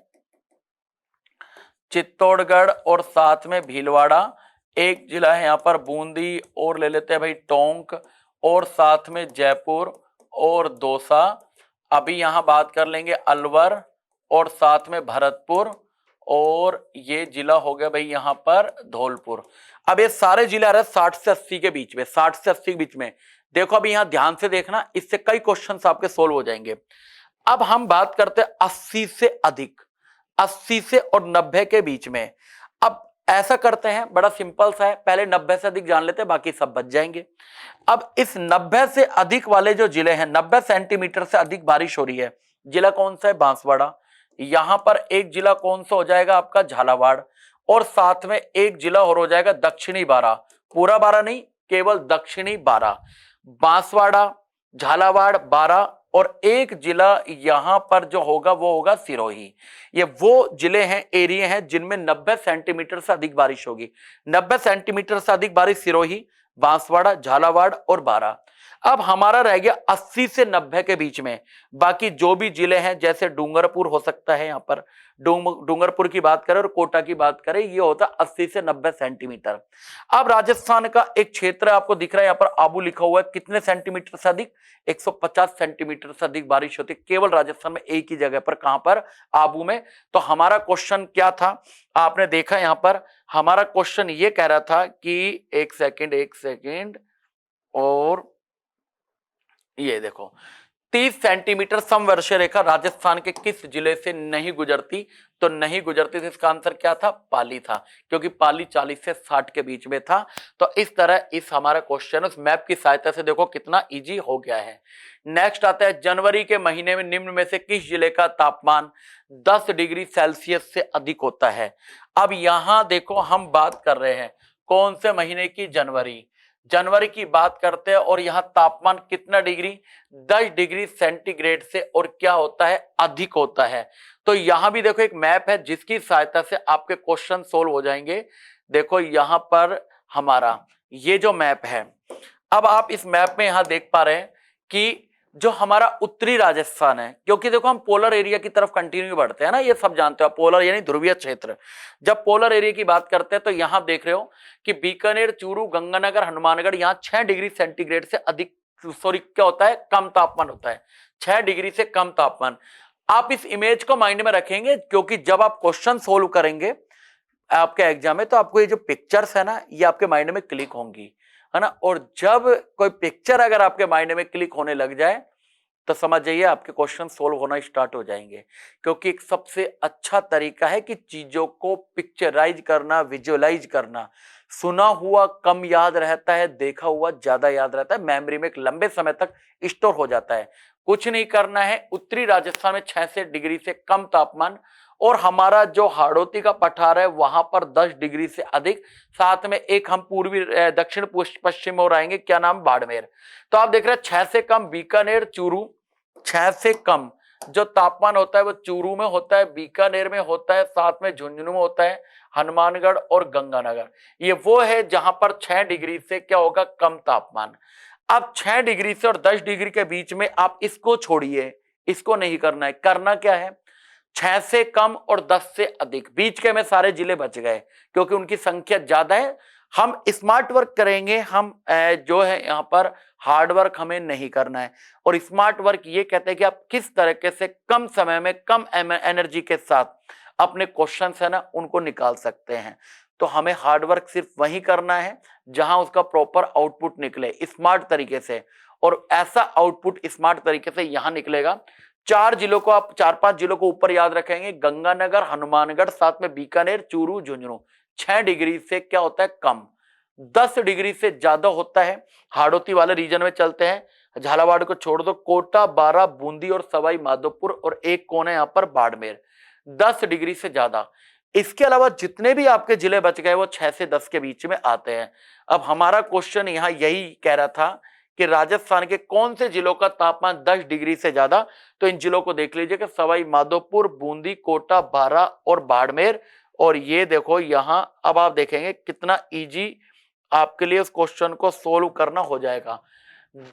S1: चित्तौड़गढ़ और साथ में भीलवाड़ा, एक जिला है यहाँ पर बूंदी, और ले लेते हैं भाई टोंक, और साथ में जयपुर और दौसा। अभी यहाँ बात कर लेंगे अलवर, और साथ में भरतपुर, और ये जिला हो गया भाई यहाँ पर धौलपुर। अब ये सारे जिले आ रहे हैं 60 से 80 के बीच में, 60 से 80 के बीच में। देखो अभी यहाँ ध्यान से देखना, इससे कई क्वेश्चंस आपके सोल्व हो जाएंगे। अब हम बात करते हैं 80 से अधिक, 80 से और 90 के बीच में। अब ऐसा करते हैं, बड़ा सिंपल सा है, पहले 90 से अधिक जान लेते हैं, बाकी सब बच जाएंगे। अब इस 90 से अधिक वाले जो जिले हैं, 90 सेंटीमीटर से अधिक बारिश हो रही है, जिला कौन सा है, बांसवाड़ा। यहां पर एक जिला कौन सा हो जाएगा आपका, झालावाड़, और साथ में एक जिला और हो जाएगा दक्षिणी बारा, पूरा बारा नहीं, केवल दक्षिणी बारा, बांसवाड़ा, झालावाड़, बारा, और एक जिला यहां पर जो होगा वो होगा सिरोही। ये वो जिले हैं, एरिया हैं जिनमें 90 सेंटीमीटर से अधिक बारिश होगी। 90 सेंटीमीटर से अधिक बारिश सिरोही, बांसवाड़ा, झालावाड़ और बारा। अब हमारा रह गया 80 से 90 के बीच में, बाकी जो भी जिले हैं, जैसे डूंगरपुर हो सकता है, यहाँ पर डूंगरपुर की बात करें और कोटा की बात करें, ये होता 80 से 90 सेंटीमीटर। अब राजस्थान का एक क्षेत्र आपको दिख रहा है, यहाँ पर आबू लिखा हुआ है, कितने सेंटीमीटर से अधिक, 150 सेंटीमीटर से अधिक बारिश होती है केवल राजस्थान में, एक ही जगह पर, कहां पर, आबू में। तो हमारा क्वेश्चन क्या था, आपने देखा यहां पर हमारा क्वेश्चन ये कह रहा था कि एक सेकेंड, और ये देखो 30 सेंटीमीटर समवर्षीय रेखा राजस्थान के किस जिले से नहीं गुजरती, तो नहीं गुजरती, तो इसका आंसर क्या था, पाली था, क्योंकि पाली 40 से 60 के बीच में था। तो इस तरह इस हमारा क्वेश्चन उस मैप की सहायता से देखो कितना इजी हो गया है। नेक्स्ट आता है, जनवरी के महीने में निम्न में से किस जिले का तापमान 10 डिग्री सेल्सियस से अधिक होता है। अब यहां देखो हम बात कर रहे हैं कौन से महीने की, जनवरी की बात करते हैं, और यहां तापमान कितना डिग्री, 10 डिग्री सेंटीग्रेड से और क्या होता है, अधिक होता है। तो यहां भी देखो एक मैप है जिसकी सहायता से आपके क्वेश्चन सोल्व हो जाएंगे। देखो यहां पर हमारा ये जो मैप है, अब आप इस मैप में यहां देख पा रहे हैं कि जो हमारा उत्तरी राजस्थान है, क्योंकि देखो हम पोलर एरिया की तरफ कंटिन्यू बढ़ते हैं ना, ये सब जानते हो, पोलर यानी ध्रुवीय क्षेत्र। जब पोलर एरिया की बात करते हैं तो यहां देख रहे हो कि बीकानेर, चूरू, गंगानगर, हनुमानगढ़, यहां 6 डिग्री सेंटीग्रेड से अधिक, सॉरी क्या होता है, कम तापमान होता है, 6 डिग्री से कम तापमान। आप इस इमेज को माइंड में रखेंगे, क्योंकि जब आप क्वेश्चन सोल्व करेंगे आपके एग्जाम में, तो आपको ये जो पिक्चर्स है ना, ये आपके माइंड में क्लिक होंगी, है ना। और जब कोई पिक्चर अगर आपके माइंड में क्लिक होने लग जाए तो समझ जाइए आपके क्वेश्चन सोल्व होना स्टार्ट हो जाएंगे। क्योंकि एक सबसे अच्छा तरीका है कि चीजों को पिक्चराइज करना, विजुअलाइज करना। सुना हुआ कम याद रहता है, देखा हुआ ज्यादा याद रहता है, मेमोरी में एक लंबे समय तक स्टोर हो जाता है। कुछ नहीं करना है, उत्तरी राजस्थान में 6 से डिग्री से कम तापमान, और हमारा जो हाड़ौती का पठार है वहां पर 10 डिग्री से अधिक, साथ में एक हम पूर्वी दक्षिण पश्चिम और आएंगे, क्या नाम, बाड़मेर। तो आप देख रहे हैं 6 से कम बीकानेर, चूरू, 6 से कम जो तापमान होता है वो चूरू में होता है, बीकानेर में होता है, साथ में झुंझुनू में होता है, हनुमानगढ़ और गंगानगर। ये वो है जहां पर 6 डिग्री से क्या होगा, कम तापमान। अब 6 डिग्री से और 10 डिग्री के बीच में आप इसको छोड़िए, इसको नहीं करना है। करना क्या है, 6 से कम और 10 से अधिक, बीच के में सारे जिले बच गए क्योंकि उनकी संख्या ज्यादा है। हम स्मार्ट वर्क करेंगे, हम जो है यहाँ पर हार्ड वर्क हमें नहीं करना है। और स्मार्ट वर्क ये कहते हैं कि आप किस तरीके से कम समय में कम एनर्जी के साथ अपने क्वेश्चन है ना उनको निकाल सकते हैं। तो हमें हार्ड वर्क सिर्फ वही करना है जहां उसका प्रॉपर आउटपुट निकले स्मार्ट तरीके से, और ऐसा आउटपुट स्मार्ट तरीके से यहां निकलेगा। 4 जिलों को आप 4-5 जिलों को ऊपर याद रखेंगे, गंगानगर, हनुमानगढ़, साथ में बीकानेर, चूरू, झुंझुनू। 6 डिग्री से क्या होता है, कम। 10 डिग्री से ज्यादा होता है हाड़ौती वाले रीजन में चलते हैं, झालावाड़ को छोड़ दो, कोटा, बारां, बूंदी और सवाई माधोपुर, और एक कोना यहां पर बाड़मेर, 10 डिग्री से ज्यादा। इसके अलावा जितने भी आपके जिले बच गए वो 6 से 10 के बीच में आते हैं। अब हमारा क्वेश्चन यहां यही कह रहा था कि राजस्थान के कौन से जिलों का तापमान 10 डिग्री से ज्यादा, तो इन जिलों को देख लीजिए कि सवाई माधोपुर, बूंदी, कोटा, बारां और बाड़मेर। और ये देखो यहां, अब आप देखेंगे कितना इजी आपके लिए उस क्वेश्चन को सोल्व करना हो जाएगा।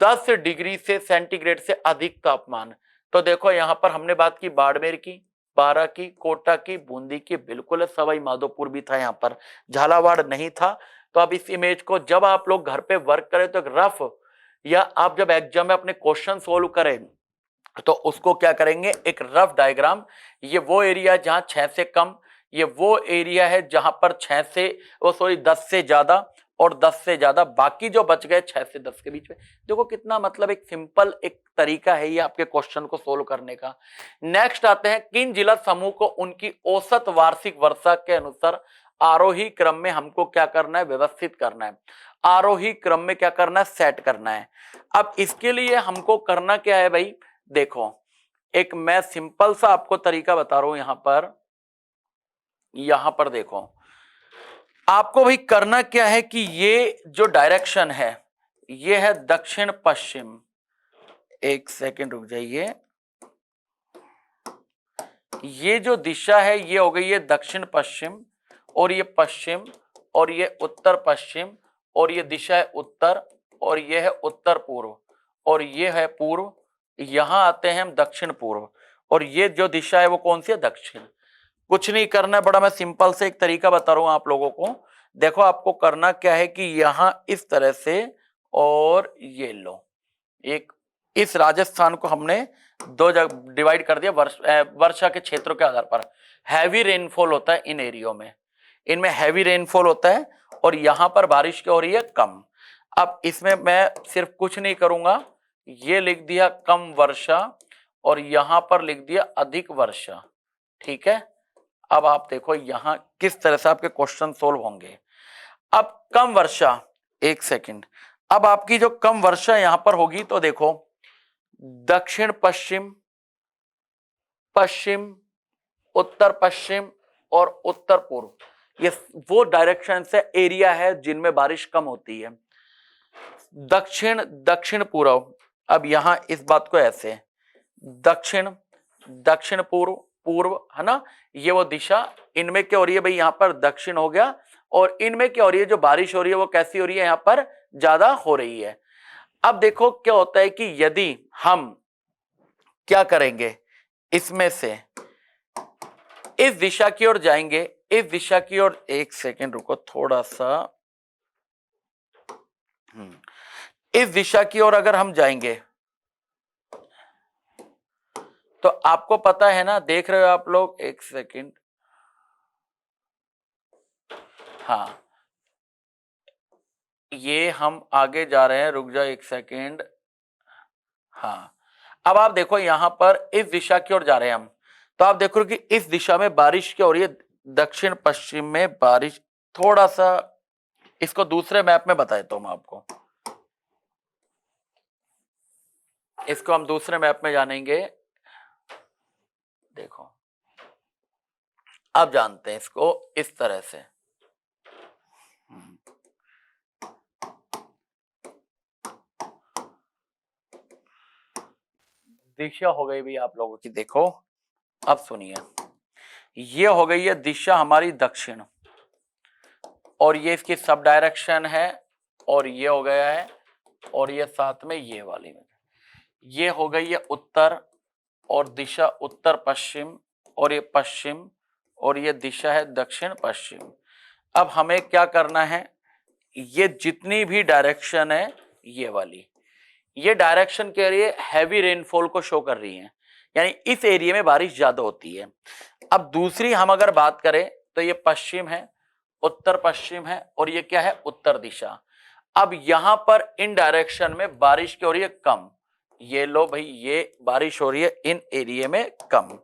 S1: 10 डिग्री से सेंटीग्रेड से अधिक तापमान, तो देखो यहां पर हमने बात की बाड़मेर की, बारां की, कोटा की, बूंदी की, बिल्कुल सवाई माधोपुर भी था, यहां पर झालावाड़ नहीं था। तो अब इस इमेज को जब आप लोग घर पे वर्क करें तो एक रफ, या आप जब एग्जाम में अपने क्वेश्चन सोल्व करें तो उसको क्या करेंगे, एक रफ डायग्राम। ये वो एरिया जहां 6 से कम, ये वो एरिया है जहां पर 6 से, वो सॉरी 10 से ज्यादा, और 10 से ज्यादा, बाकी जो बच गए 6 से 10 के बीच में। देखो कितना मतलब एक सिंपल एक तरीका है ये आपके क्वेश्चन को सोल्व करने का। नेक्स्ट आते हैं, किन जिला समूह को उनकी औसत वार्षिक वर्षा के अनुसार आरोही क्रम में हमको क्या करना है, व्यवस्थित करना है, आरोही क्रम में क्या करना है, सेट करना है। अब इसके लिए हमको करना क्या है भाई, देखो एक मैं सिंपल सा आपको तरीका बता रहा हूं। यहां पर देखो आपको भाई करना क्या है कि ये जो डायरेक्शन है ये है दक्षिण पश्चिम। एक सेकंड रुक जाइए, ये जो दिशा है ये हो गई है दक्षिण पश्चिम, और ये पश्चिम, और ये उत्तर पश्चिम, और ये दिशा है उत्तर, और ये है उत्तर पूर्व, और ये है पूर्व। यहां आते हैं हम दक्षिण पूर्व, और ये जो दिशा है वो कौन सी है, दक्षिण। कुछ नहीं करना है, बड़ा मैं सिंपल से एक तरीका बता रहा हूं आप लोगों को। देखो आपको करना क्या है कि यहां इस तरह से, और ये लो, एक इस राजस्थान को हमने 2 जगह डिवाइड कर दिया वर्षा के क्षेत्रों के आधार पर। हैवी रेनफॉल होता है इन एरियो में, इनमें हैवी रेनफॉल होता है, और यहां पर बारिश क्या हो रही है, कम। अब इसमें मैं सिर्फ कुछ नहीं करूंगा, ये लिख दिया कम वर्षा, और यहां पर लिख दिया अधिक वर्षा, ठीक है। अब आप देखो यहां किस तरह से आपके क्वेश्चन सोल्व होंगे। अब कम वर्षा, एक सेकंड, अब आपकी जो कम वर्षा यहां पर होगी तो देखो दक्षिण पश्चिम, पश्चिम, उत्तर पश्चिम और उत्तर पूर्व, ये वो डायरेक्शन से एरिया है जिनमें बारिश कम होती है। दक्षिण, दक्षिण पूर्व, अब यहां इस बात को ऐसे, दक्षिण, दक्षिण पूर्व, पूर्व है ना, ये वो दिशा। इनमें क्या हो रही है भाई, यहां पर दक्षिण हो गया, और इनमें क्या हो रही है, जो बारिश हो रही है वो कैसी हो रही है, यहां पर ज्यादा हो रही है। अब देखो क्या होता है कि यदि हम क्या करेंगे, इसमें से इस दिशा की ओर जाएंगे, इस दिशा की ओर, एक सेकेंड रुको थोड़ा सा, इस दिशा की ओर अगर हम जाएंगे तो आपको पता है ना, देख रहे हो आप लोग, एक सेकेंड, हाँ ये हम आगे जा रहे हैं, रुक जाओ एक सेकेंड, हाँ अब आप देखो यहां पर इस दिशा की ओर जा रहे हैं हम, तो आप देखो कि इस दिशा में बारिश क्या हो रही है, दक्षिण पश्चिम में बारिश, थोड़ा सा इसको दूसरे मैप में बता देता हूं मैं आपको, इसको हम दूसरे मैप में जानेंगे, देखो अब जानते हैं इसको इस तरह से, दिशा हो गई भी आप लोगों की, देखो अब सुनिए, ये हो गई है दिशा हमारी दक्षिण, और ये इसकी सब डायरेक्शन है, और ये हो गया है, और ये साथ में ये वाली में, ये हो गई है उत्तर, और दिशा उत्तर पश्चिम, और ये पश्चिम, और ये दिशा है दक्षिण पश्चिम। अब हमें क्या करना है, ये जितनी भी डायरेक्शन है ये वाली, ये डायरेक्शन कह रही है हैवी रेनफॉल को शो कर रही है, यानी इस एरिया में बारिश ज्यादा होती है। अब दूसरी हम अगर बात करें तो ये पश्चिम है, उत्तर पश्चिम है, और ये क्या है उत्तर दिशा। अब यहां पर इन डायरेक्शन में बारिश क्या हो रही है, कम, ये लो भाई, ये बारिश हो रही है इन एरिया में कम,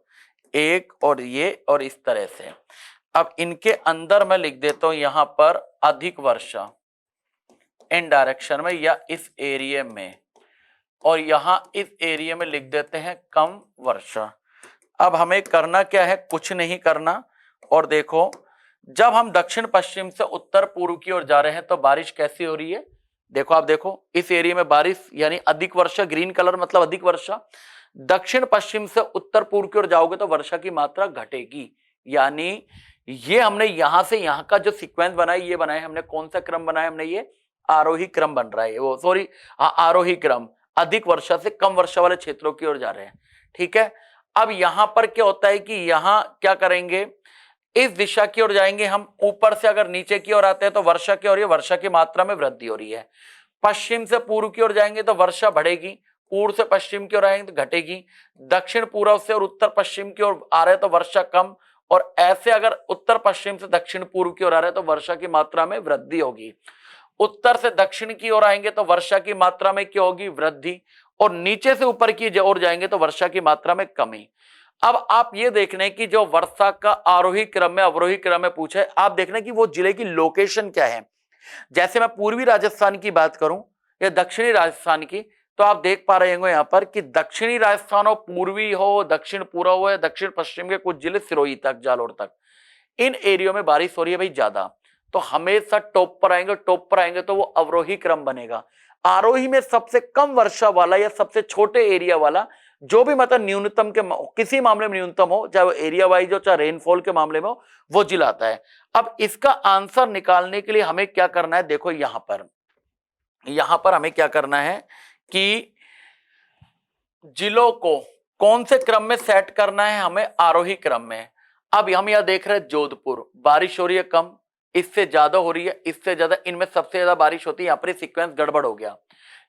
S1: एक और ये और इस तरह से। अब इनके अंदर मैं लिख देता हूं यहां पर अधिक वर्षा इन डायरेक्शन में या इस एरिया में, और यहां इस एरिया में लिख देते हैं कम वर्षा। अब हमें करना क्या है, कुछ नहीं करना, और देखो जब हम दक्षिण पश्चिम से उत्तर पूर्व की ओर जा रहे हैं तो बारिश कैसी हो रही है, देखो आप देखो इस एरिया में बारिश यानी अधिक वर्षा, ग्रीन कलर मतलब अधिक वर्षा। दक्षिण पश्चिम से उत्तर पूर्व की ओर जाओगे तो वर्षा की मात्रा घटेगी, यानी ये हमने यहां से यहां का जो सीक्वेंस बनाया, ये बनाया हमने, कौन सा क्रम बनाया हमने, ये आरोही क्रम बन रहा है, वो सॉरी आरोही क्रम, अधिक वर्षा से कम वर्षा वाले क्षेत्रों की ओर जा रहे हैं, ठीक है। अब यहां पर क्या होता है कि यहां क्या करेंगे, इस दिशा की ओर जाएंगे हम, ऊपर से अगर नीचे की ओर आते हैं तो वर्षा की ओर, ये वर्षा की मात्रा में वृद्धि हो रही है। पश्चिम से पूर्व की ओर जाएंगे तो वर्षा बढ़ेगी, पूर्व से पश्चिम की ओर आएंगे तो घटेगी, दक्षिण पूर्व से और उत्तर पश्चिम की ओर आ रहे तो वर्षा कम, और ऐसे अगर उत्तर पश्चिम से दक्षिण पूर्व की ओर आ रहे तो वर्षा की मात्रा में वृद्धि होगी। उत्तर से दक्षिण की ओर आएंगे तो वर्षा की मात्रा में क्या होगी, वृद्धि, और नीचे से ऊपर की ओर जाएंगे तो वर्षा की मात्रा में कमी। अब आप ये देखने की जो वर्षा का आरोही क्रम में अवरोही क्रम में पूछा है, आप देखने की वो जिले की लोकेशन क्या है। जैसे मैं पूर्वी राजस्थान की बात करूं या दक्षिणी राजस्थान की, तो आप देख पा रहे होंगे यहां पर कि दक्षिणी राजस्थान हो, पूर्वी हो, दक्षिण पूर्व हो या दक्षिण पश्चिम के कुछ जिले, सिरोही तक, जालोर तक, इन एरियो में बारिश हो रही है भाई ज्यादा, तो हमेशा टॉप पर आएंगे, टॉप पर आएंगे तो वो अवरोही क्रम बनेगा। आरोही में सबसे कम वर्षा वाला या सबसे छोटे एरिया वाला, जो भी मतलब न्यूनतम के किसी मामले में न्यूनतम हो, चाहे वो एरिया वाइज हो चाहे रेनफॉल के मामले में हो, वो जिला आता है। अब इसका आंसर निकालने के लिए हमें क्या करना है, देखो यहां पर हमें क्या करना है कि जिलों को कौन से क्रम में सेट करना है, हमें आरोही क्रम में। अब हम यहां देख रहे हैं जोधपुर, बारिश हो रही है कम, इससे ज्यादा हो रही है, इससे ज्यादा, इनमें सबसे ज्यादा बारिश होती है, यहां पर सीक्वेंस गड़बड़ हो गया,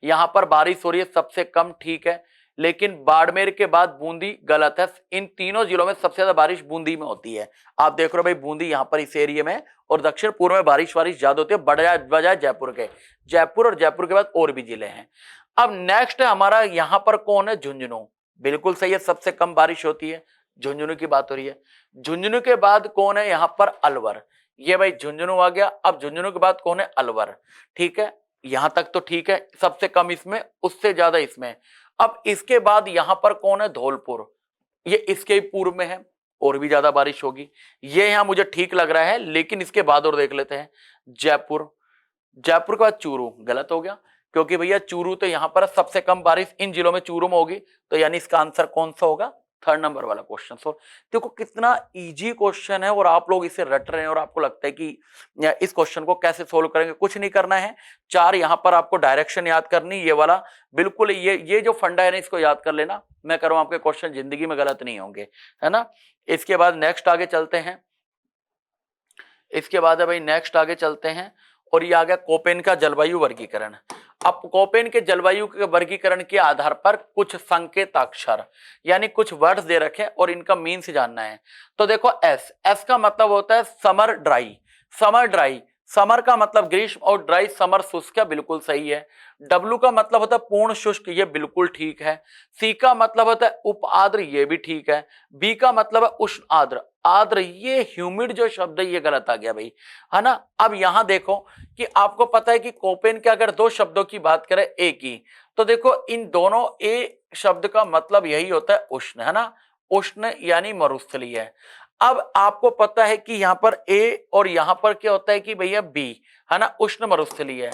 S1: यहां पर बारिश हो रही है सबसे कम, ठीक है, लेकिन बाड़मेर के बाद बूंदी गलत है, इन तीनों जिलों में सबसे ज्यादा बारिश बूंदी में होती है। आप देख रहे हो भाई बूंदी यहां पर इस एरिया में, और दक्षिण पूर्व में बारिश ज्यादा होती है बजाय जयपुर के, जयपुर और जयपुर के बाद और भी जिले हैं। अब नेक्स्ट है हमारा यहां पर कौन है, झुंझुनू, बिल्कुल सही है, सबसे कम बारिश होती है, झुंझुनू की बात हो रही है। झुंझुनू के बाद कौन है यहां पर, अलवर, ये भाई झुंझुनू आ गया। अब झुंझुनू के बाद कौन है, अलवर, ठीक है, यहां तक तो ठीक है, सबसे कम इसमें, उससे ज्यादा इसमें। अब इसके बाद यहां पर कौन है, धौलपुर, ये इसके पूर्व में है, और भी ज्यादा बारिश होगी, ये यहां मुझे ठीक लग रहा है, लेकिन इसके बाद और देख लेते हैं, जयपुर, जयपुर के बाद चूरू, गलत हो गया, क्योंकि भैया चूरू तो यहां पर सबसे कम बारिश इन जिलों में चूरू में होगी, तो यानी इसका आंसर कौन सा होगा, 3rd नंबर वाला क्वेश्चन सॉल्व। देखो कितना इजी क्वेश्चन है और आप लोग इसे रट रहे हैं और आपको लगता है कि इस क्वेश्चन को कैसे सोल्व करेंगे। कुछ नहीं करना है, 4 यहां पर आपको डायरेक्शन याद करनी, ये वाला बिल्कुल ये जो फंडा है ना इसको याद कर लेना। मैं कह रहा हूं आपके क्वेश्चन जिंदगी में गलत नहीं होंगे, है ना। इसके बाद नेक्स्ट आगे चलते हैं, इसके बाद है भाई नेक्स्ट आगे चलते हैं और ये आ गया कोपेन का जलवायु वर्गीकरण। अब कोपेन के जलवायु के वर्गीकरण के आधार पर कुछ संकेताक्षर यानी कुछ वर्ड्स दे रखे और इनका मीन्स जानना है। तो देखो एस का मतलब होता है summer dry, summer dry, summer का मतलब ग्रीष्म और ड्राई समर शुष्क, बिल्कुल सही है। डब्ल्यू का मतलब होता है पूर्ण शुष्क, ये बिल्कुल ठीक है। सी का मतलब होता है उप आर्द्र, ये भी ठीक है। बी का मतलब है उष्ण आर्द्र, आर्द्र ये ह्यूमिड जो शब्द है ये गलत आ गया भाई, है ना। अब यहां देखो कि आपको पता है कि कोपेन के अगर 2 शब्दों की बात करें ए की, तो देखो इन दोनों ए शब्द का मतलब यही होता है उष्ण, है ना, उष्ण यानी मरुस्थलीय। अब आपको पता है कि यहां पर ए और यहां पर क्या होता है कि भैया बी, है ना, उष्ण मरुस्थलीय है।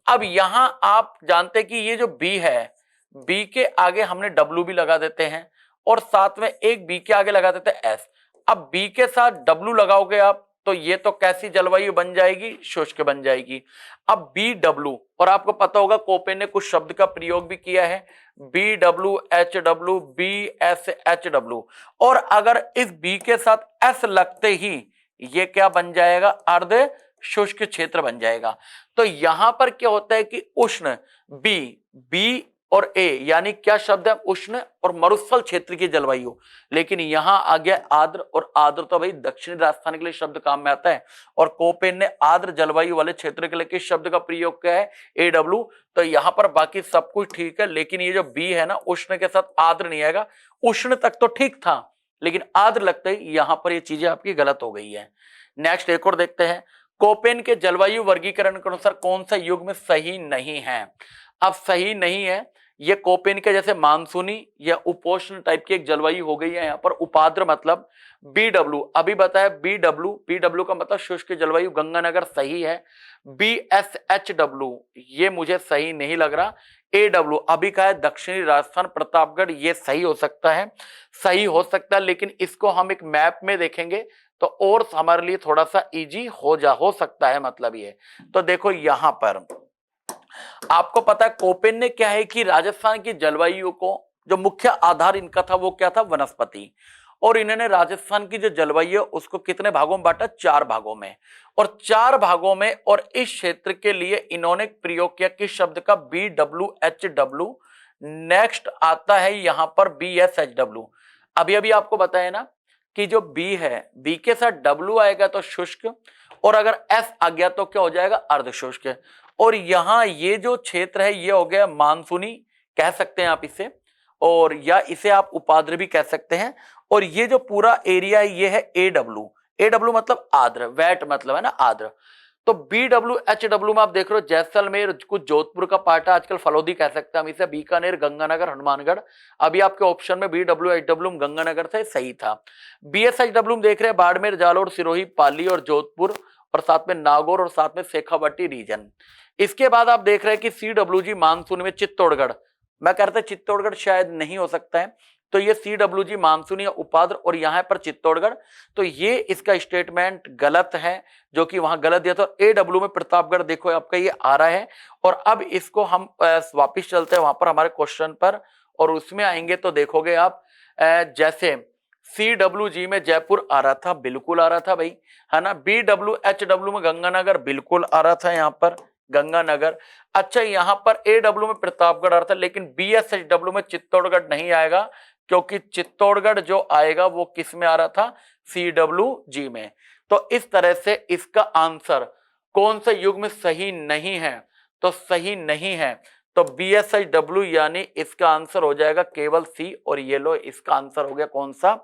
S1: अब यहां आप जानते हैं कि ये जो बी है, बी के आगे हमने डब्ल्यू भी लगा देते हैं और साथ में एक बी के आगे लगा देते हैं एस। अब बी के साथ डब्ल्यू लगाओगे आप तो ये तो कैसी जलवायु बन जाएगी, शुष्क बन जाएगी। अब बी डब्ल्यू, और आपको पता होगा कोपेन ने कुछ शब्द का प्रयोग भी किया है, B W H W, B S H W, और अगर इस बी के साथ एस लगते ही ये क्या बन जाएगा, अर्ध शुष्क क्षेत्र बन जाएगा। तो यहां पर क्या होता है कि उष्ण बी, बी और ए यानी क्या शब्द है, उष्ण और मरुस्थल क्षेत्र की जलवायु। लेकिन यहां आ गया आर्द्र, और आर्द्र तो भाई दक्षिणी राजस्थान के लिए शब्द काम में आता है, और कोपेन ने आर्द्र जलवायु वाले क्षेत्र के लिए किस शब्द का प्रयोग किया है, ए डब्ल्यू। तो यहां पर बाकी सब कुछ ठीक है, लेकिन ये जो बी है ना, उष्ण के साथ आर्द्र नहीं आएगा। उष्ण तक तो ठीक था लेकिन आर्द्र लगते ही यहां पर ये चीजें आपकी गलत हो गई है। नेक्स्ट एक और देखते हैं, कोपेन के जलवायु वर्गीकरण के अनुसार कौन सा युग्म सही नहीं है। अब सही नहीं है, ये कोपेन के जैसे मानसूनी या उपोष्ण टाइप की एक जलवायु हो गई है। यहाँ पर उपाद्र मतलब बी डब्ल्यू, अभी बताया बी डब्ल्यू, बी डब्ल्यू का मतलब शुष्क जलवायु, गंगानगर सही है। बी एस एच डब्ल्यू ये मुझे सही नहीं लग रहा। ए डब्ल्यू अभी का है दक्षिणी राजस्थान प्रतापगढ़, ये सही हो सकता है, सही हो सकता है, लेकिन इसको हम एक मैप में देखेंगे तो और हमारे लिए थोड़ा सा इजी हो सकता है, मतलब ये। तो देखो यहां पर आपको पता है कोपेन ने क्या है कि राजस्थान की जलवायु को जो मुख्य आधार इनका था वो क्या था, वनस्पति। और इन्होंने राजस्थान की जो जलवायु है उसको कितने भागों में बांटा, 4 भागों में। और 4 भागों में, और इस क्षेत्र के लिए इन्होंने प्रयोग किया किस शब्द का, B W H W. Next आता है यहां पर बी एस एच डब्ल्यू। अभी अभी आपको बताया ना कि जो बी है, बी के साथ डब्ल्यू आएगा तो शुष्क, और अगर एस आ गया तो क्या हो जाएगा, अर्ध शुष्क। और यहां ये जो क्षेत्र है ये हो गया मानसूनी कह सकते हैं आप इसे, और या इसे आप उपाद्र भी कह सकते हैं। और ये जो पूरा एरिया है ये है ए डब्ल्यू, ए डब्ल्यू मतलब आर्द्र, वेट मतलब है ना आर्द्र। तो बी डब्ल्यू एच डब्ल्यू में आप देख रहे हो जैसलमेर, कुछ जोधपुर का पार्ट है, आजकल फलोदी कह सकते हैं हम इसे, बीकानेर, गंगानगर, हनुमानगढ़। अभी आपके ऑप्शन में B W H W Ganganagar थे, सही था। बी एस एच डब्ल्यू देख रहे हैं बाड़मेर, जालोर, सिरोही, पाली और जोधपुर, और साथ में नागौर और साथ में शेखावाटी रीजन। इसके बाद आप देख रहे हैं कि सी डब्ल्यू जी मानसून में चित्तौड़गढ़, मैं कहता चित्तौड़गढ़ शायद नहीं हो सकता है, तो ये सी डब्ल्यू जी मानसून या उपाद्र, और यहां पर चित्तौड़गढ़, तो ये इसका स्टेटमेंट गलत है जो कि वहां गलत दिया था। ए डब्ल्यू में प्रतापगढ़ देखो आपका ये आ रहा है। और अब इसको हम वापिस चलते हैं वहां पर हमारे क्वेश्चन पर, और उसमें आएंगे तो देखोगे आप जैसे सी डब्ल्यू जी में जयपुर आ रहा था, बिल्कुल आ रहा था भाई, है ना। बी डब्ल्यू एच डब्ल्यू में गंगानगर बिल्कुल आ रहा था, यहाँ पर गंगानगर। अच्छा यहां पर ए डब्ल्यू में प्रतापगढ़ आ रहा था, लेकिन बी एस एच डब्ल्यू में चित्तौड़गढ़ नहीं आएगा, क्योंकि चित्तौड़गढ़ जो आएगा वो किस में आ रहा था, सी डब्ल्यू जी में। तो इस तरह से इसका आंसर कौन सा युग में सही नहीं है, तो सही नहीं है तो बी एस एच डब्ल्यू, यानी इसका आंसर हो जाएगा केवल सी। और ये लो इसका आंसर हो गया कौन सा,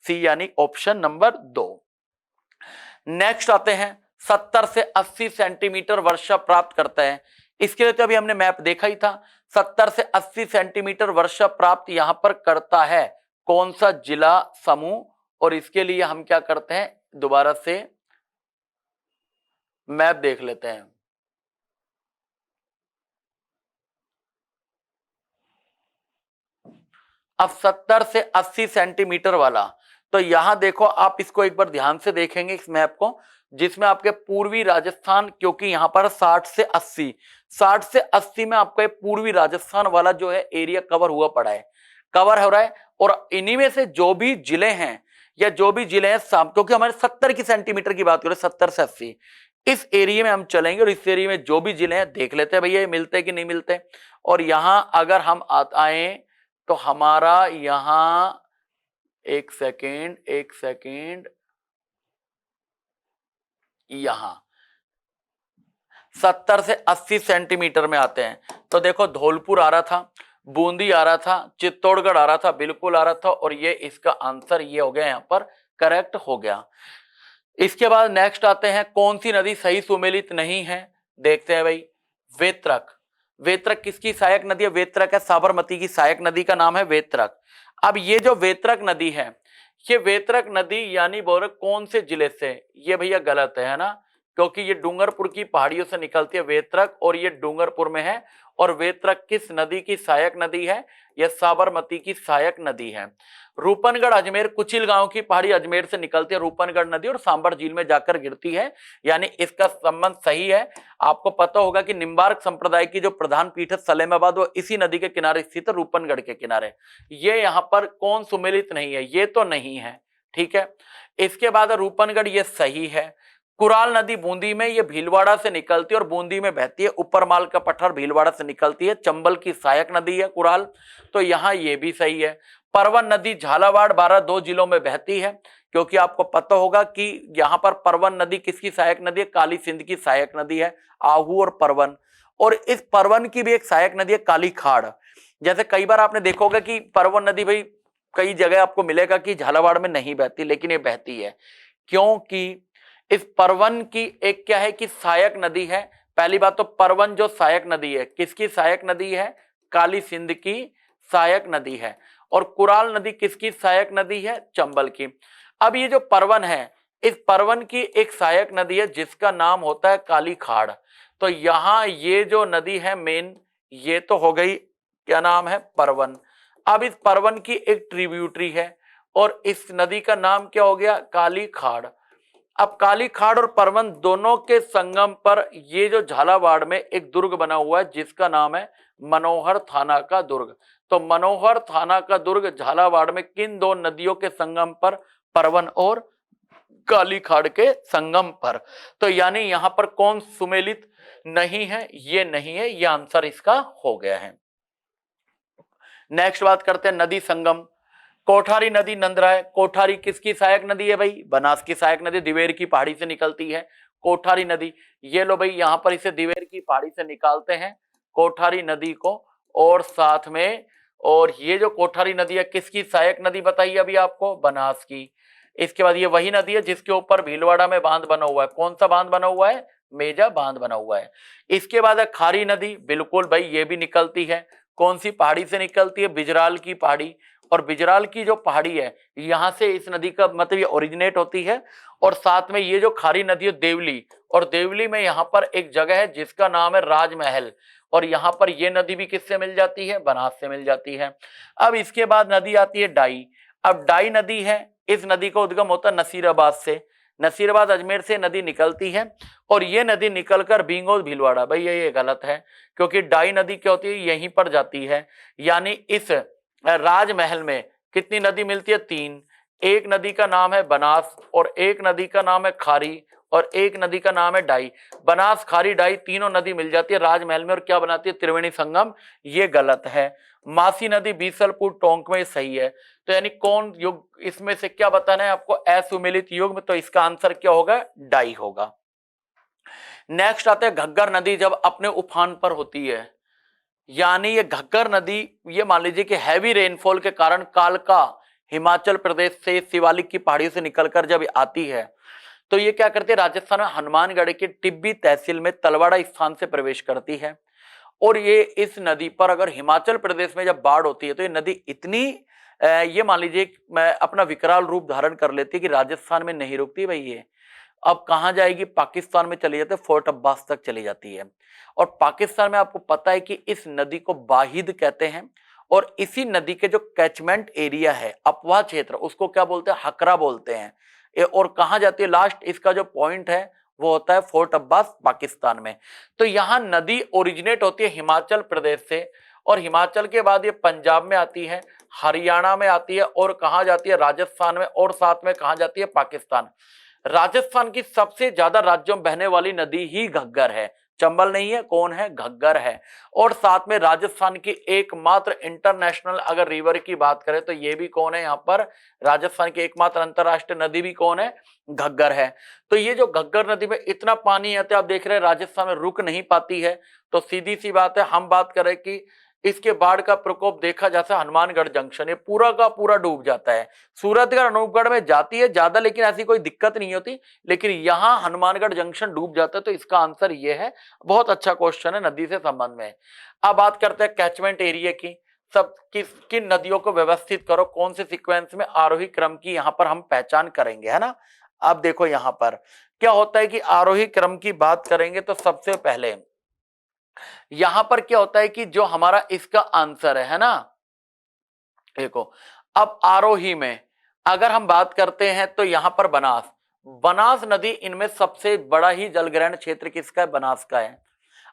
S1: सी, यानी ऑप्शन नंबर 2। नेक्स्ट आते हैं 70 से 80 सेंटीमीटर वर्षा प्राप्त करता है। इसके लिए तो अभी हमने मैप देखा ही था। 70 से 80 सेंटीमीटर वर्षा प्राप्त यहां पर करता है कौन सा जिला समूह, और इसके लिए हम क्या करते हैं, दोबारा से मैप देख लेते हैं। अब 70 से 80 सेंटीमीटर वाला, तो यहां देखो आप इसको एक बार ध्यान से देखेंगे इस मैप को, जिसमें आपके पूर्वी राजस्थान, क्योंकि यहां पर 60 से 80 में आपका पूर्वी राजस्थान वाला जो है एरिया कवर हुआ पड़ा है, कवर हो रहा है। और इन्हीं में से जो भी जिले हैं या जो भी जिले हैं, क्योंकि हमारे 70 की सेंटीमीटर की बात करें, 70 से 80 इस एरिया में हम चलेंगे, और इस एरिया में जो भी जिले हैं देख लेते हैं भैया ये मिलते हैं कि नहीं मिलते। और यहां अगर हम आए तो हमारा यहां एक सेकेंड यहां 70 से 80 सेंटीमीटर में आते हैं। तो देखो धौलपुर आ रहा था, बूंदी आ रहा था, चित्तौड़गढ़ आ रहा था, बिल्कुल आ रहा था, और ये इसका आंसर ये हो गया, यहां पर करेक्ट हो गया। इसके बाद नेक्स्ट आते हैं, कौन सी नदी सही सुमेलित नहीं है, देखते हैं भाई। वेत्रक, वेत्रक किसकी सहायक नदी है? वेत्रक है साबरमती की सहायक नदी का नाम है वेत्रक। अब ये जो वेत्रक नदी है, ये वेत्रक नदी यानी बोल रहे कौन से जिले से, ये भैया गलत है ना, क्योंकि ये डूंगरपुर की पहाड़ियों से निकलती है वेत्रक, और ये डूंगरपुर में है। और वेत्रक किस नदी की सहायक नदी है? यह साबरमती की सहायक नदी है। रूपनगढ़ अजमेर कुचिल गांव की पहाड़ी अजमेर से निकलती है रूपनगढ़ नदी, और सांबर झील में जाकर गिरती है, यानी इसका संबंध सही है। आपको पता होगा कि निम्बार्क संप्रदाय की जो प्रधान पीठ है सलेमाबाद, वो इसी नदी के किनारे स्थित है, रूपनगढ़ के किनारे। ये यहाँ पर कौन सुमेलित नहीं है? ये तो नहीं है, ठीक है। इसके बाद रूपनगढ़, ये सही है। कुराल नदी बूंदी में, ये भीलवाड़ा से निकलती है और बूंदी में बहती है। ऊपरमाल का पठार भीलवाड़ा से निकलती है, चंबल की सहायक नदी है कुराल, तो यहाँ ये भी सही है। परवन नदी झालावाड़ बारां 2 जिलों में बहती है, क्योंकि आपको पता होगा कि यहाँ पर परवन नदी किसकी सहायक नदी है? काली सिंध की सहायक नदी है, आहू और परवन। और इस परवन की भी एक सहायक नदी है काली खाड़। जैसे कई बार आपने देखा होगा कि परवन नदी भाई कई जगह आपको मिलेगा कि झालावाड़ में नहीं बहती, लेकिन ये बहती है, क्योंकि इस परवन की एक क्या है कि सहायक नदी है। पहली बात तो परवन जो सहायक नदी है, किसकी सहायक नदी है? काली सिंध की सहायक नदी है। और कुराल नदी किसकी सहायक नदी है? चंबल की। अब ये जो परवन है, इस परवन की एक सहायक नदी है जिसका नाम होता है काली खाड़। तो यहां ये जो नदी है मेन, ये तो हो गई, क्या नाम है? परवन। अब इस परवन की एक ट्रिब्यूटरी है, और इस नदी का नाम क्या हो गया? काली खाड़। अब काली खाड़ और परवन दोनों के संगम पर ये जो झालावाड़ में एक दुर्ग बना हुआ है जिसका नाम है मनोहर थाना का दुर्ग। तो मनोहर थाना का दुर्ग झालावाड़ में किन 2 नदियों के संगम पर? परवन और काली खाड़ के संगम पर। तो यानी यहां पर कौन सुमेलित नहीं है? ये नहीं है, ये आंसर इसका हो गया है। नेक्स्ट बात करते हैं नदी संगम। कोठारी नदी नंदराय, कोठारी किसकी सहायक नदी है भाई? बनास की सहायक नदी, दिवेर की पहाड़ी से निकलती है कोठारी नदी। ये लो भाई, यहां पर इसे दिवेर की पहाड़ी से निकालते हैं कोठारी नदी को, और साथ में, और ये जो कोठारी नदी है किसकी सहायक नदी बताइए अभी आपको? बनास की। इसके बाद ये वही नदी है जिसके ऊपर भीलवाड़ा में बांध बना हुआ है। कौन सा बांध बना हुआ है? मेजा बांध बना हुआ है। इसके बाद है खारी नदी, बिल्कुल भाई ये भी निकलती है, कौन सी पहाड़ी से निकलती है? बिजराल की पहाड़ी। और बिजराल की जो पहाड़ी है, यहां से इस नदी का मतलब ये ओरिजिनेट होती है। और साथ में ये जो खारी नदी है देवली, और देवली में यहाँ पर एक जगह है जिसका नाम है राजमहल, और यहाँ पर ये नदी भी किससे मिल जाती है? बनास से मिल जाती है। अब इसके बाद नदी आती है डाई। अब डाई नदी है, इस नदी का उद्गम होता है नसीराबाद से, नसीराबाद अजमेर से नदी निकलती है, और ये नदी निकलकर बींगोल भीलवाड़ा। भाई ये गलत है, क्योंकि डाई नदी क्या होती है? यहीं पर जाती है। यानी इस राजमहल में कितनी नदी मिलती है? 3। एक नदी का नाम है बनास, और एक नदी का नाम है खारी, और एक नदी का नाम है डाई। बनास, खारी, डाई तीनों नदी मिल जाती है राजमहल में, और क्या बनाती है? त्रिवेणी संगम। ये गलत है। मासी नदी बीसलपुर टोंक में सही है। तो यानी कौन युग, इसमें से क्या बताना है आपको? असुमेलित युग्म। तो इसका आंसर क्या होगा? डाई होगा। नेक्स्ट आते हैं घग्गर नदी जब अपने उफान पर होती है, यानी ये घग्गर नदी, ये मान लीजिए कि हैवी रेनफॉल के कारण कालका हिमाचल प्रदेश से शिवालिक की पहाड़ियों से निकलकर जब आती है, तो ये क्या करती है? राजस्थान में हनुमानगढ़ के टिब्बी तहसील में तलवाड़ा स्थान से प्रवेश करती है। और ये इस नदी पर अगर हिमाचल प्रदेश में जब बाढ़ होती है तो ये नदी इतनी ये मान लीजिए अपना विकराल रूप धारण कर लेती है कि राजस्थान में नहीं रुकती भाई। ये अब कहां जाएगी? पाकिस्तान में चली जाती है, फोर्ट अब्बास तक चली जाती है। और पाकिस्तान में आपको पता है कि इस नदी को बाहिद कहते हैं, और इसी नदी के जो कैचमेंट एरिया है, अपवाह क्षेत्र, उसको क्या बोलते हैं, हकरा बोलते हैं। और कहाँ जाती है, लास्ट इसका जो पॉइंट है वो होता है फोर्ट अब्बास पाकिस्तान में। तो यहाँ नदी ओरिजिनेट होती है हिमाचल प्रदेश से, और हिमाचल के बाद ये पंजाब में आती है, हरियाणा में आती है, और कहाँ जाती है, राजस्थान में, और साथ में कहाँ जाती है, पाकिस्तान। राजस्थान की सबसे ज्यादा राज्यों में बहने वाली नदी ही घग्गर है, चंबल नहीं है, कौन है, घग्गर है। और साथ में राजस्थान की एकमात्र इंटरनेशनल अगर रिवर की बात करें तो ये भी कौन है, यहाँ पर राजस्थान की एकमात्र अंतरराष्ट्रीय नदी भी कौन है, घग्गर है। तो ये जो घग्गर नदी में इतना पानी है तो आप देख रहे हैं राजस्थान में रुक नहीं पाती है। तो सीधी सी बात है, हम बात करें कि इसके बाढ़ का प्रकोप देखा जैसे हनुमानगढ़ जंक्शन, ये पूरा का पूरा डूब जाता है। सूरतगढ़ अनूपगढ़ में जाती है ज्यादा, लेकिन ऐसी कोई दिक्कत नहीं होती, लेकिन यहां हनुमानगढ़ जंक्शन डूब जाता है। तो इसका आंसर ये है। बहुत अच्छा क्वेश्चन है नदी से संबंध में। अब बात करते हैं कैचमेंट एरिया की। सब किन नदियों को व्यवस्थित करो, कौन से सीक्वेंस में आरोही क्रम की यहां पर हम पहचान करेंगे, है ना। अब देखो यहां पर क्या होता है कि आरोही क्रम की बात करेंगे तो सबसे पहले यहां पर क्या होता है कि जो हमारा इसका आंसर है ना, देखो अब आरोही में अगर हम बात करते हैं तो यहां पर बनास, बनास नदी, इनमें सबसे बड़ा ही जलग्रहण क्षेत्र किसका है, बनास का है।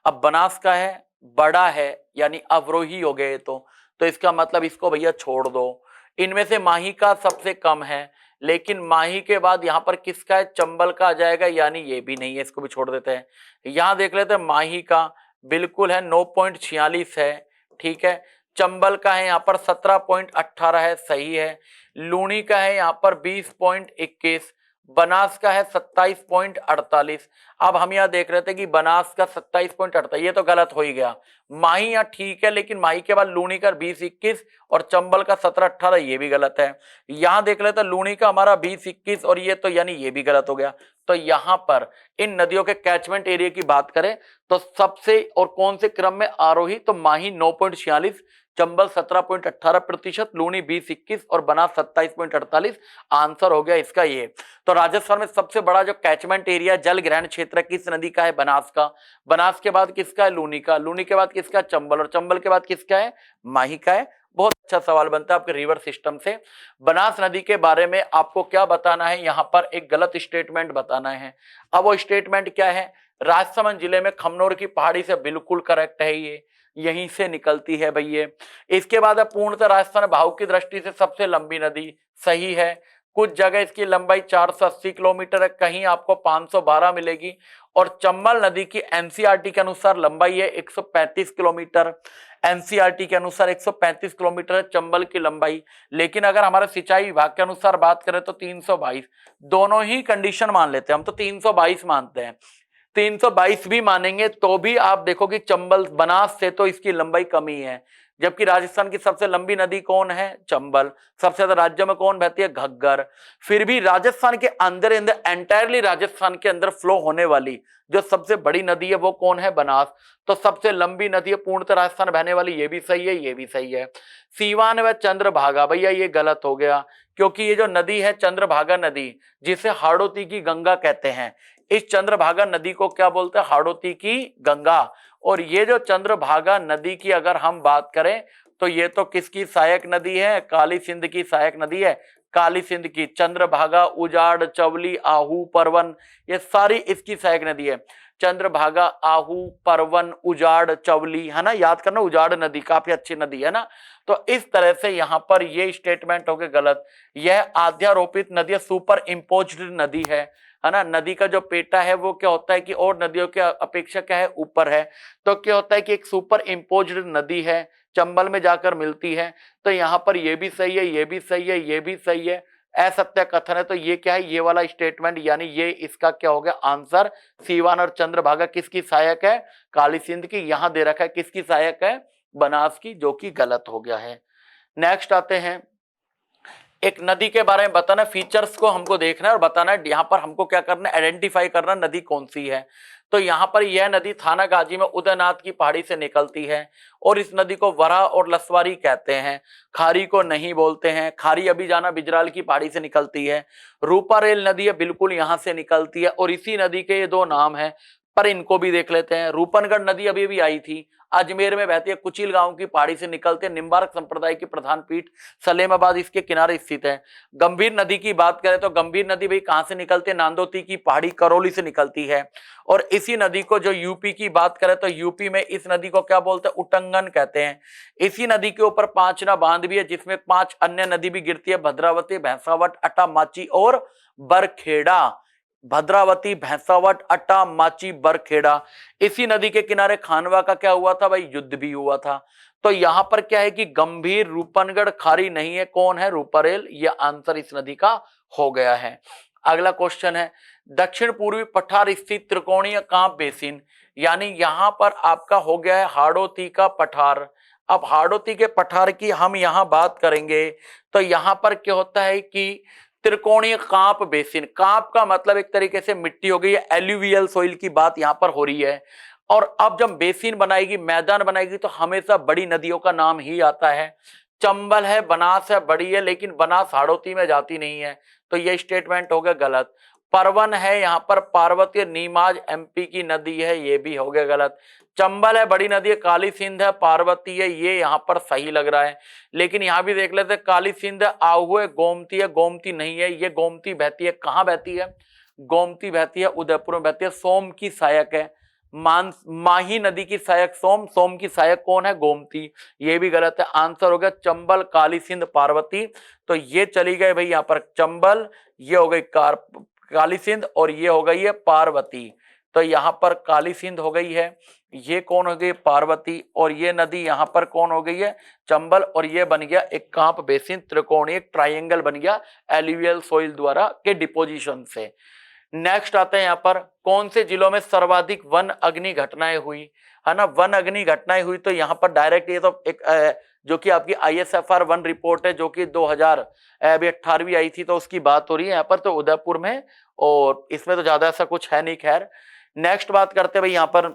S1: अब बनास का है, बड़ा है, यानी अवरोही हो गए तो इसका मतलब इसको भैया छोड़ दो। इनमें से माही का सबसे कम है, लेकिन माही के बाद यहां पर किसका है, चंबल का आ जाएगा, यानी ये भी नहीं है, इसको भी छोड़ देते हैं। यहां देख लेते हैं माही का बिल्कुल है 9.46 है, ठीक है। चंबल का है यहाँ पर 17.18 है, सही है। लूणी का है यहाँ पर 20.21, बनास का है 27.48। अब हम यहाँ देख रहे थे कि बनास का 27.48, ये तो गलत हो ही गया। माही यहाँ ठीक है, लेकिन माही के बाद लूणी का 20-21 और चंबल का 17-18, ये भी गलत है। यहाँ देख लेते लूणी का हमारा 20-21 और ये तो यानी ये भी गलत हो गया। तो यहाँ पर इन नदियों के कैचमेंट एरिया की बात करें तो सबसे और कौन से क्रम में आरोही, तो माही 9.46, चंबल 17.18%, लूणी 20-21 और बनास 27.48। आंसर हो गया इसका ये। तो राजस्थान में सबसे बड़ा जो कैचमेंट एरिया जल ग्रहण क्षेत्र किस नदी का है, बनास का। बनास के बाद किसका है, लूनी का। लूनी के बाद किसका, चंबल। और चंबल के बाद किसका है, माही का है। बहुत अच्छा सवाल बनता है आपके रिवर सिस्टम से। बनास नदी के बारे में आपको क्या बताना है, यहां पर एक गलत स्टेटमेंट बताना है। अब वो स्टेटमेंट क्या है, राजसमंद जिले में खमनोर की पहाड़ी से बिल्कुल करेक्ट है, ये यहीं से निकलती है भैया। इसके बाद पूर्णतः राजस्थान भाव की दृष्टि से सबसे लंबी नदी, सही है। कुछ जगह इसकी लंबाई 480 किलोमीटर है, कहीं आपको 512 मिलेगी। और चंबल नदी की एनसीईआरटी के अनुसार लंबाई है 135 किलोमीटर। एनसीईआरटी के अनुसार 135 किलोमीटर है चंबल की लंबाई, लेकिन अगर हमारे सिंचाई विभाग के अनुसार बात करें तो 322। दोनों ही कंडीशन मान लेते हैं हम, तो 322 मानते हैं। 322 भी मानेंगे तो भी आप देखो कि चंबल बनास से तो इसकी लंबाई कम ही है, जबकि राजस्थान की सबसे लंबी नदी कौन है, चंबल। सबसे ज्यादा राज्यों में कौन बहती है, घग्गर। फिर भी राजस्थान के अंदर एंटायरली राजस्थान के अंदर फ्लो होने वाली जो सबसे बड़ी नदी है वो कौन है, बनास। तो सबसे लंबी नदी है पूर्णतः राजस्थान बहने वाली, ये भी सही है, ये भी सही है। सीवान व चंद्रभागा, भैया ये गलत हो गया, क्योंकि ये जो नदी है चंद्रभागा नदी, जिसे हाड़ोती की गंगा कहते हैं, इस चंद्रभागा नदी को क्या बोलते हैं, हाड़ोती की गंगा। और ये जो चंद्रभागा नदी की अगर हम बात करें तो ये तो किसकी सहायक नदी है, काली सिंध की सहायक नदी है। काली सिंध की चंद्रभागा, उजाड़, चवली, आहू, परवन, ये सारी इसकी सहायक नदी है। चंद्रभागा, आहू, परवन, उजाड़, चवली, है ना, याद करना, उजाड़ नदी काफी अच्छी नदी है ना। तो इस तरह से यहां पर ये स्टेटमेंट हो गए गलत। यह अध्यारोपित नदी, सुपर इम्पोज्ड नदी है ना। नदी का जो पेटा है वो क्या होता है कि और नदियों के अपेक्षा क्या है, ऊपर है। तो क्या होता है कि एक सुपर इम्पोज्ड नदी है, चंबल में जाकर मिलती है। तो यहाँ पर ये भी सही है, ये भी सही है, ये भी सही है, असत्य कथन है। तो ये क्या है, ये वाला स्टेटमेंट, यानी ये इसका क्या हो गया आंसर। सीवान और चंद्रभागा किसकी सहायक है, काली सिंध की। यहां दे रखा है किसकी सहायक है, बनास की, जो कि गलत हो गया है। नेक्स्ट आते हैं, एक नदी के बारे में बताना, फीचर्स को हमको देखना है और बताना है। यहाँ पर हमको क्या करना है, आइडेंटिफाई करना नदी कौन सी है। तो यहाँ पर यह नदी थानागाजी में उदयनाथ की पहाड़ी से निकलती है और इस नदी को वरा और लसवारी कहते हैं। खारी को नहीं बोलते हैं, खारी अभी जाना बिजराल की पहाड़ी से निकलती है। रूपा रेल नदी है, बिल्कुल यहाँ से निकलती है। और इसी नदी के ये दो नाम है, पर इनको भी देख लेते हैं। रूपनगढ़ नदी अभी भी आई थी, अजमेर में बहती है, कुचिल गांव की पहाड़ी से निकलते, निम्बार्क संप्रदाय की प्रधान पीठ सलेमाबाद इसके किनारे स्थित है। गंभीर नदी की बात करें तो गंभीर नदी भाई कहां से निकलती है, नांदोती की पहाड़ी करौली से निकलती है। और इसी नदी को जो यूपी की बात करें तो यूपी में इस नदी को क्या बोलते हैं, उटंगन कहते हैं। इसी नदी के ऊपर पांचना बांध भी है, जिसमें 5 अन्य नदी भी गिरती है, भद्रावती, भैंसावट, अटा, माची और बरखेड़ा। भद्रावती, भैंसावट, अटा, माची, बरखेड़ा। इसी नदी के किनारे खानवा का क्या हुआ था भाई, युद्ध भी हुआ था। तो यहां पर क्या है कि गंभीर, रूपनगढ़, खारी नहीं है, कौन है, रूपरेल। यह आंसर इस नदी का हो गया है। अगला क्वेश्चन है, दक्षिण पूर्वी पठार स्थित त्रिकोणीय कांप बेसिन, यानी यहां पर आपका हो गया है हाड़ौती का पठार। अब हाड़ौती के पठार की हम यहां बात करेंगे तो यहां पर क्या होता है कि त्रिकोणीय कांप बेसिन, कांप का मतलब एक तरीके से मिट्टी हो गई है, एल्यूवियल सोइल की बात यहां पर हो रही है। और अब जब बेसिन बनाएगी, मैदान बनाएगी, तो हमेशा बड़ी नदियों का नाम ही आता है। चंबल है, बनास है, बड़ी है, लेकिन बनास हाड़ौती में जाती नहीं है, तो ये स्टेटमेंट हो गया गलत। परवन है, यहां पर पार्वती नीमाज एमपी की नदी है, ये भी हो गया गलत। चंबल है, बड़ी नदी है, काली सिंध है, पार्वती है, ये यहां पर सही लग रहा है। लेकिन यहां भी देख लेते हैं, काली सिंध आहू है, गोमती है, गोमती नहीं है। ये गोमती बहती है, कहां बहती है, गोमती बहती है उदयपुर में बहती है, सोम की सहायक है। माही नदी की सहायक सोम, सोम की सहायक कौन है, गोमती। ये भी गलत है, आंसर हो गया चंबल, काली सिंध, पार्वती। तो ये चली गए भाई यहां पर चंबल, ये हो गई काली सिंध, और ये हो गई है पार्वती। तो यहां पर काली सिंध हो गई है, ये कौन हो गई, पार्वती, और ये नदी यहां पर कौन हो गई है, चंबल, और ये बन गया एक कांप बेसिन, त्रिकोणीय ट्रायंगल बन गया एल्यूवियल सोइल द्वारा के डिपोजिशन से। नेक्स्ट आते हैं यहाँ पर, कौन से जिलों में सर्वाधिक वन अग्नि घटनाएं हुई, है ना। वन अग्नि घटनाएं हुई तो यहाँ पर डायरेक्ट ये तो एक जो कि आपकी ISFR 1 रिपोर्ट है, जो कि 2018 आई थी, तो उसकी बात हो रही है यहाँ पर, तो उदयपुर में, और इसमें तो ज्यादा ऐसा कुछ है नहीं। खैर, नेक्स्ट बात करते हैं भाई यहाँ पर,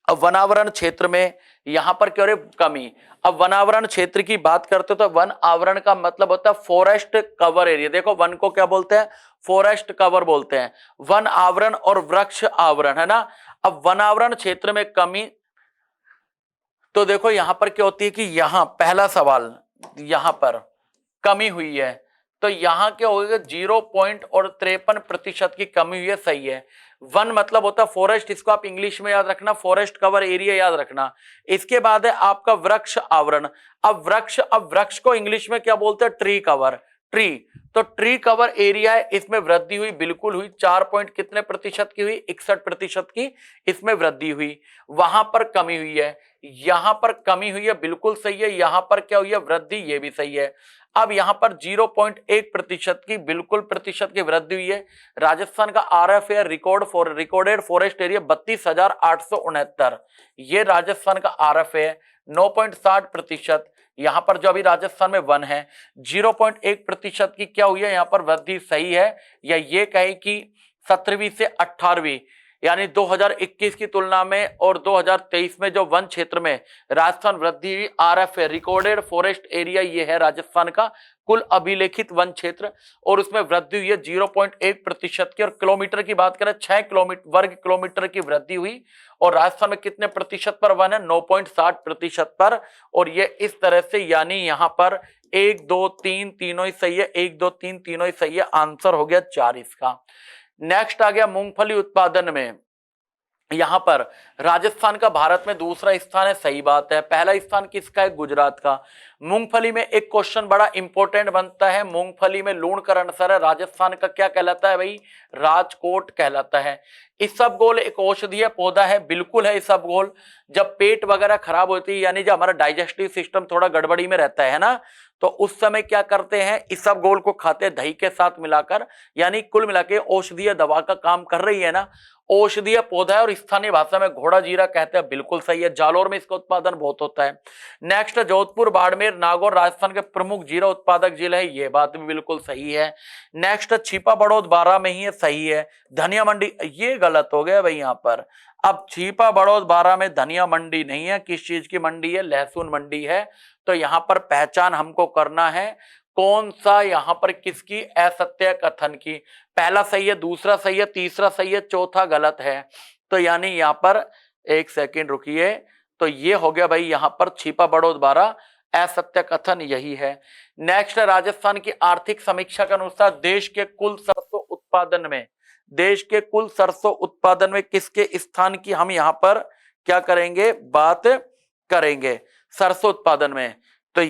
S1: अब वनावरण क्षेत्र में यहां पर क्या हो रही कमी। अब वनावरण क्षेत्र की बात करते तो वन आवरण का मतलब होता है फॉरेस्ट कवर एरिया। देखो वन को क्या बोलते हैं, फॉरेस्ट कवर बोलते हैं, वन आवरण और वृक्ष आवरण, है ना। अब वनावरण क्षेत्र में कमी, तो देखो यहां पर क्या होती है कि यहां पहला सवाल, यहां पर कमी हुई है, तो यहां क्या होगा, 0.53% की कमी हुई है, सही है। वन मतलब होता है फॉरेस्ट, इसको आप इंग्लिश में याद रखना, फॉरेस्ट कवर एरिया याद रखना। इसके बाद है आपका वृक्ष आवरण। अब वृक्ष को इंग्लिश में क्या बोलते हैं, ट्री कवर, ट्री। तो ट्री कवर एरिया है, इसमें वृद्धि हुई, बिल्कुल हुई, 4 पॉइंट कितने प्रतिशत की हुई, 61% की इसमें वृद्धि हुई। वहां पर कमी हुई है, यहां पर कमी हुई है, बिल्कुल सही है। यहां पर क्या हुई है, वृद्धि, ये भी सही है। अब यहां पर 0.1% की बिल्कुल प्रतिशत की वृद्धि हुई है। राजस्थान का RFA रिकॉर्डेड फॉरेस्ट एरिया 32,869, ये राजस्थान का RFA है। 9.60% यहां पर जो अभी राजस्थान में वन है। 0.1% की क्या हुई है यहाँ पर वृद्धि, सही है। या ये कहे कि 17वीं से 18वीं, यानी 2021 की तुलना में और 2023 में जो वन क्षेत्र में राजस्थान वृद्धि हुई, RFA रिकॉर्डेड फॉरेस्ट एरिया, ये है राजस्थान का कुल अभिलेखित वन क्षेत्र, और उसमें वृद्धि हुई है 0.1% की। और किलोमीटर की बात करें, 6 किलोमीटर वर्ग किलोमीटर की वृद्धि हुई। और राजस्थान में कितने प्रतिशत पर वन है, 9.60% पर। और ये इस तरह से, यानी यहां पर 1 2 3 तीनों ही सही है, 1 2 3 तीनों ही सही है, आंसर हो गया 4 इसका। नेक्स्ट आ गया मूंगफली उत्पादन में, यहां पर राजस्थान का भारत में दूसरा स्थान है, सही बात है। पहला स्थान किसका है, गुजरात का। मूंगफली में एक क्वेश्चन बड़ा इंपॉर्टेंट बनता है, मूंगफली में लूणकरण राजस्थान का क्या कहलाता है भाई, राजकोट कहलाता है। इसबगोल एक औषधीय पौधा है, बिल्कुल है इसबगोल। जब पेट वगैरह खराब होती है, यानी जब हमारा डाइजेस्टिव सिस्टम थोड़ा गड़बड़ी में रहता है ना, तो उस समय क्या करते हैं, इसबगोल को खाते हैं दही के साथ मिलाकर, यानी कुल मिलाकर औषधीय दवा का काम कर रही है ना। औषधीय पौधा है और स्थानीय भाषा में घोड़ा जीरा कहते हैं, बिल्कुल सही है। जालोर में इसका उत्पादन बहुत होता है। नेक्स्ट, जोधपुर, बाड़मेर, नागौर राजस्थान के प्रमुख जीरा उत्पादक जिले हैं, ये बात भी बिल्कुल सही है। नेक्स्ट, छिपा बड़ौद 12 में ही है, सही है। धनिया मंडी, ये गलत हो गया भाई यहाँ पर। अब छिपा बड़ौद 12 में धनिया मंडी नहीं है, किस चीज की मंडी है, लहसुन मंडी है। तो यहां पर पहचान हमको करना है कौन सा, यहां पर किसकी, असत्य कथन की। पहला सही है, दूसरा सही है, तीसरा सही है, चौथा गलत है। तो यानी यहाँ पर एक सेकेंड रुकिए, तो ये हो गया भाई यहाँ पर छिपा बढ़ोत 12, असत्य कथन यही है। नेक्स्ट है राजस्थान की आर्थिक समीक्षा के अनुसार देश के कुल सरसों उत्पादन में, देश के कुल सरसों उत्पादन में किसके स्थान की हम यहाँ पर क्या करेंगे, बात करेंगे सरसों उत्पादन में। तो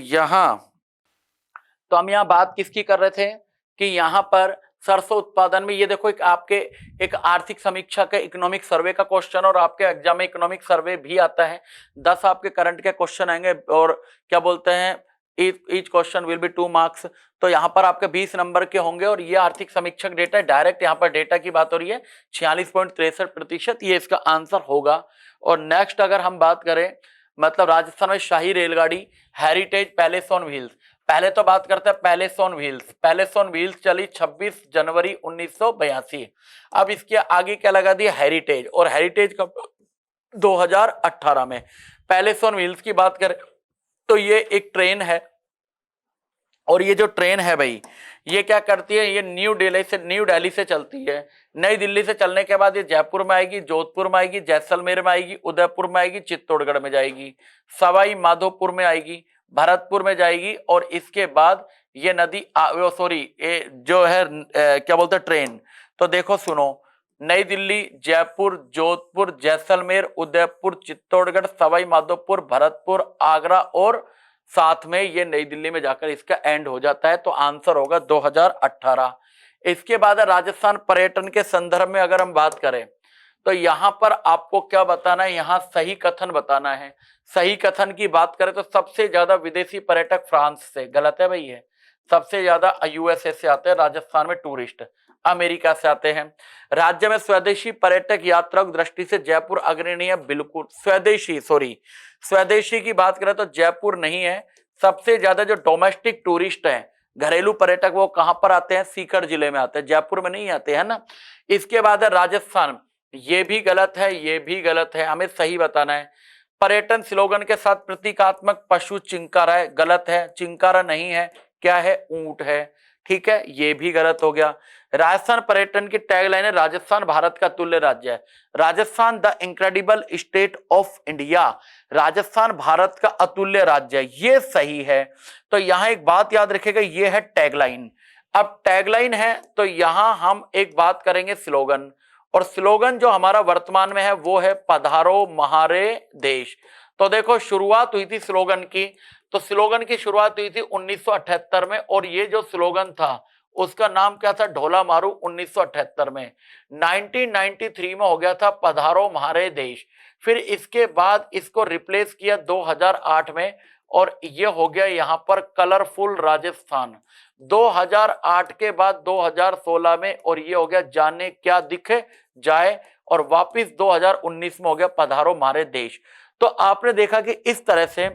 S1: हम यहाँ बात किसकी कर रहे थे कि यहाँ पर सरसों उत्पादन में, ये देखो एक आपके एक आर्थिक समीक्षा का इकोनॉमिक सर्वे का क्वेश्चन, और आपके एग्जाम में इकोनॉमिक सर्वे भी आता है। 10 आपके करंट के क्वेश्चन आएंगे, और क्या बोलते हैं each question will be 2 marks. तो यहाँ पर आपके 20 नंबर के होंगे, और ये आर्थिक समीक्षक डेटा है, डायरेक्ट यहाँ पर डेटा की बात हो रही है। 46.63% ये इसका आंसर होगा। और नेक्स्ट अगर हम बात करें, मतलब राजस्थान में शाही रेलगाड़ी हेरिटेज पैलेस ऑन व्हील्स, पहले तो बात करते हैं palace on wheels. Palace on wheels चली 26 जनवरी 1982। अब इसके आगे क्या लगा दिया, हेरिटेज, और हेरिटेज कब, 2018 में। पैलेस ऑन व्हील्स की बात करें तो ये एक ट्रेन है, और ये जो ट्रेन है भाई ये क्या करती है, ये न्यू दिल्ली से चलती है। नई दिल्ली से चलने के बाद ये जयपुर में आएगी, जोधपुर में आएगी, जैसलमेर में आएगी, उदयपुर में आएगी, चित्तौड़गढ़ में जाएगी, सवाई माधोपुर में आएगी, भरतपुर में जाएगी, और इसके बाद ये नदी जो है क्या बोलते हैं ट्रेन। तो देखो सुनो, नई दिल्ली, जयपुर, जोधपुर, जैसलमेर, उदयपुर, चित्तौड़गढ़, सवाई माधोपुर, भरतपुर, आगरा, और साथ में ये नई दिल्ली में जाकर इसका एंड हो जाता है। तो आंसर होगा 2018। इसके बाद राजस्थान पर्यटन के संदर्भ में अगर हम बात करें तो यहां पर आपको क्या बताना है, यहां सही कथन बताना है। सही कथन की बात करें तो सबसे ज्यादा विदेशी पर्यटक फ्रांस से, गलत है भाई ये, सबसे ज्यादा यूएसए से आते हैं राजस्थान में टूरिस्ट, अमेरिका से आते हैं। राज्य में स्वदेशी पर्यटक यात्रा की दृष्टि से जयपुर अग्रणी है, बिल्कुल। स्वदेशी की बात करें तो जयपुर नहीं है। सबसे ज्यादा जो डोमेस्टिक टूरिस्ट हैं, घरेलू पर्यटक, वो कहां पर आते हैं, सीकर जिले में आते हैं, जयपुर में नहीं आते हैं ना। इसके बाद है राजस्थान, ये भी गलत है, ये भी गलत है, हमें सही बताना है। पर्यटन स्लोगन के साथ प्रतीकात्मक पशु चिंकारा है, गलत है, चिंकारा नहीं है, क्या है, ऊंट है, ठीक है, ये भी गलत हो गया। राजस्थान पर्यटन की टैगलाइन है राजस्थान भारत का तुल्य राज्य है, Rajasthan the incredible state of India, Rajasthan Bharat का अतुल्य राज्य है, ये सही है। तो यहां एक बात याद रखेगा, ये है टैगलाइन। अब टैगलाइन है तो यहां हम एक बात करेंगे स्लोगन, और स्लोगन जो हमारा वर्तमान में है वो है पधारो म्हारे देश। तो देखो शुरुआत हुई थी स्लोगन की, तो स्लोगन की शुरुआत हुई थी 1978 में, और ये जो स्लोगन था उसका नाम क्या था, ढोला मारू 1978 में। 1993 में हो गया था पधारो म्हारे देश। फिर इसके बाद इसको रिप्लेस किया 2008 में, और ये हो गया यहाँ पर कलरफुल राजस्थान। 2008 के बाद 2016 में, और ये हो गया जाने क्या दिख जाए, और वापिस 2019 में हो गया पधारो म्हारे देश। तो आपने देखा कि इस तरह से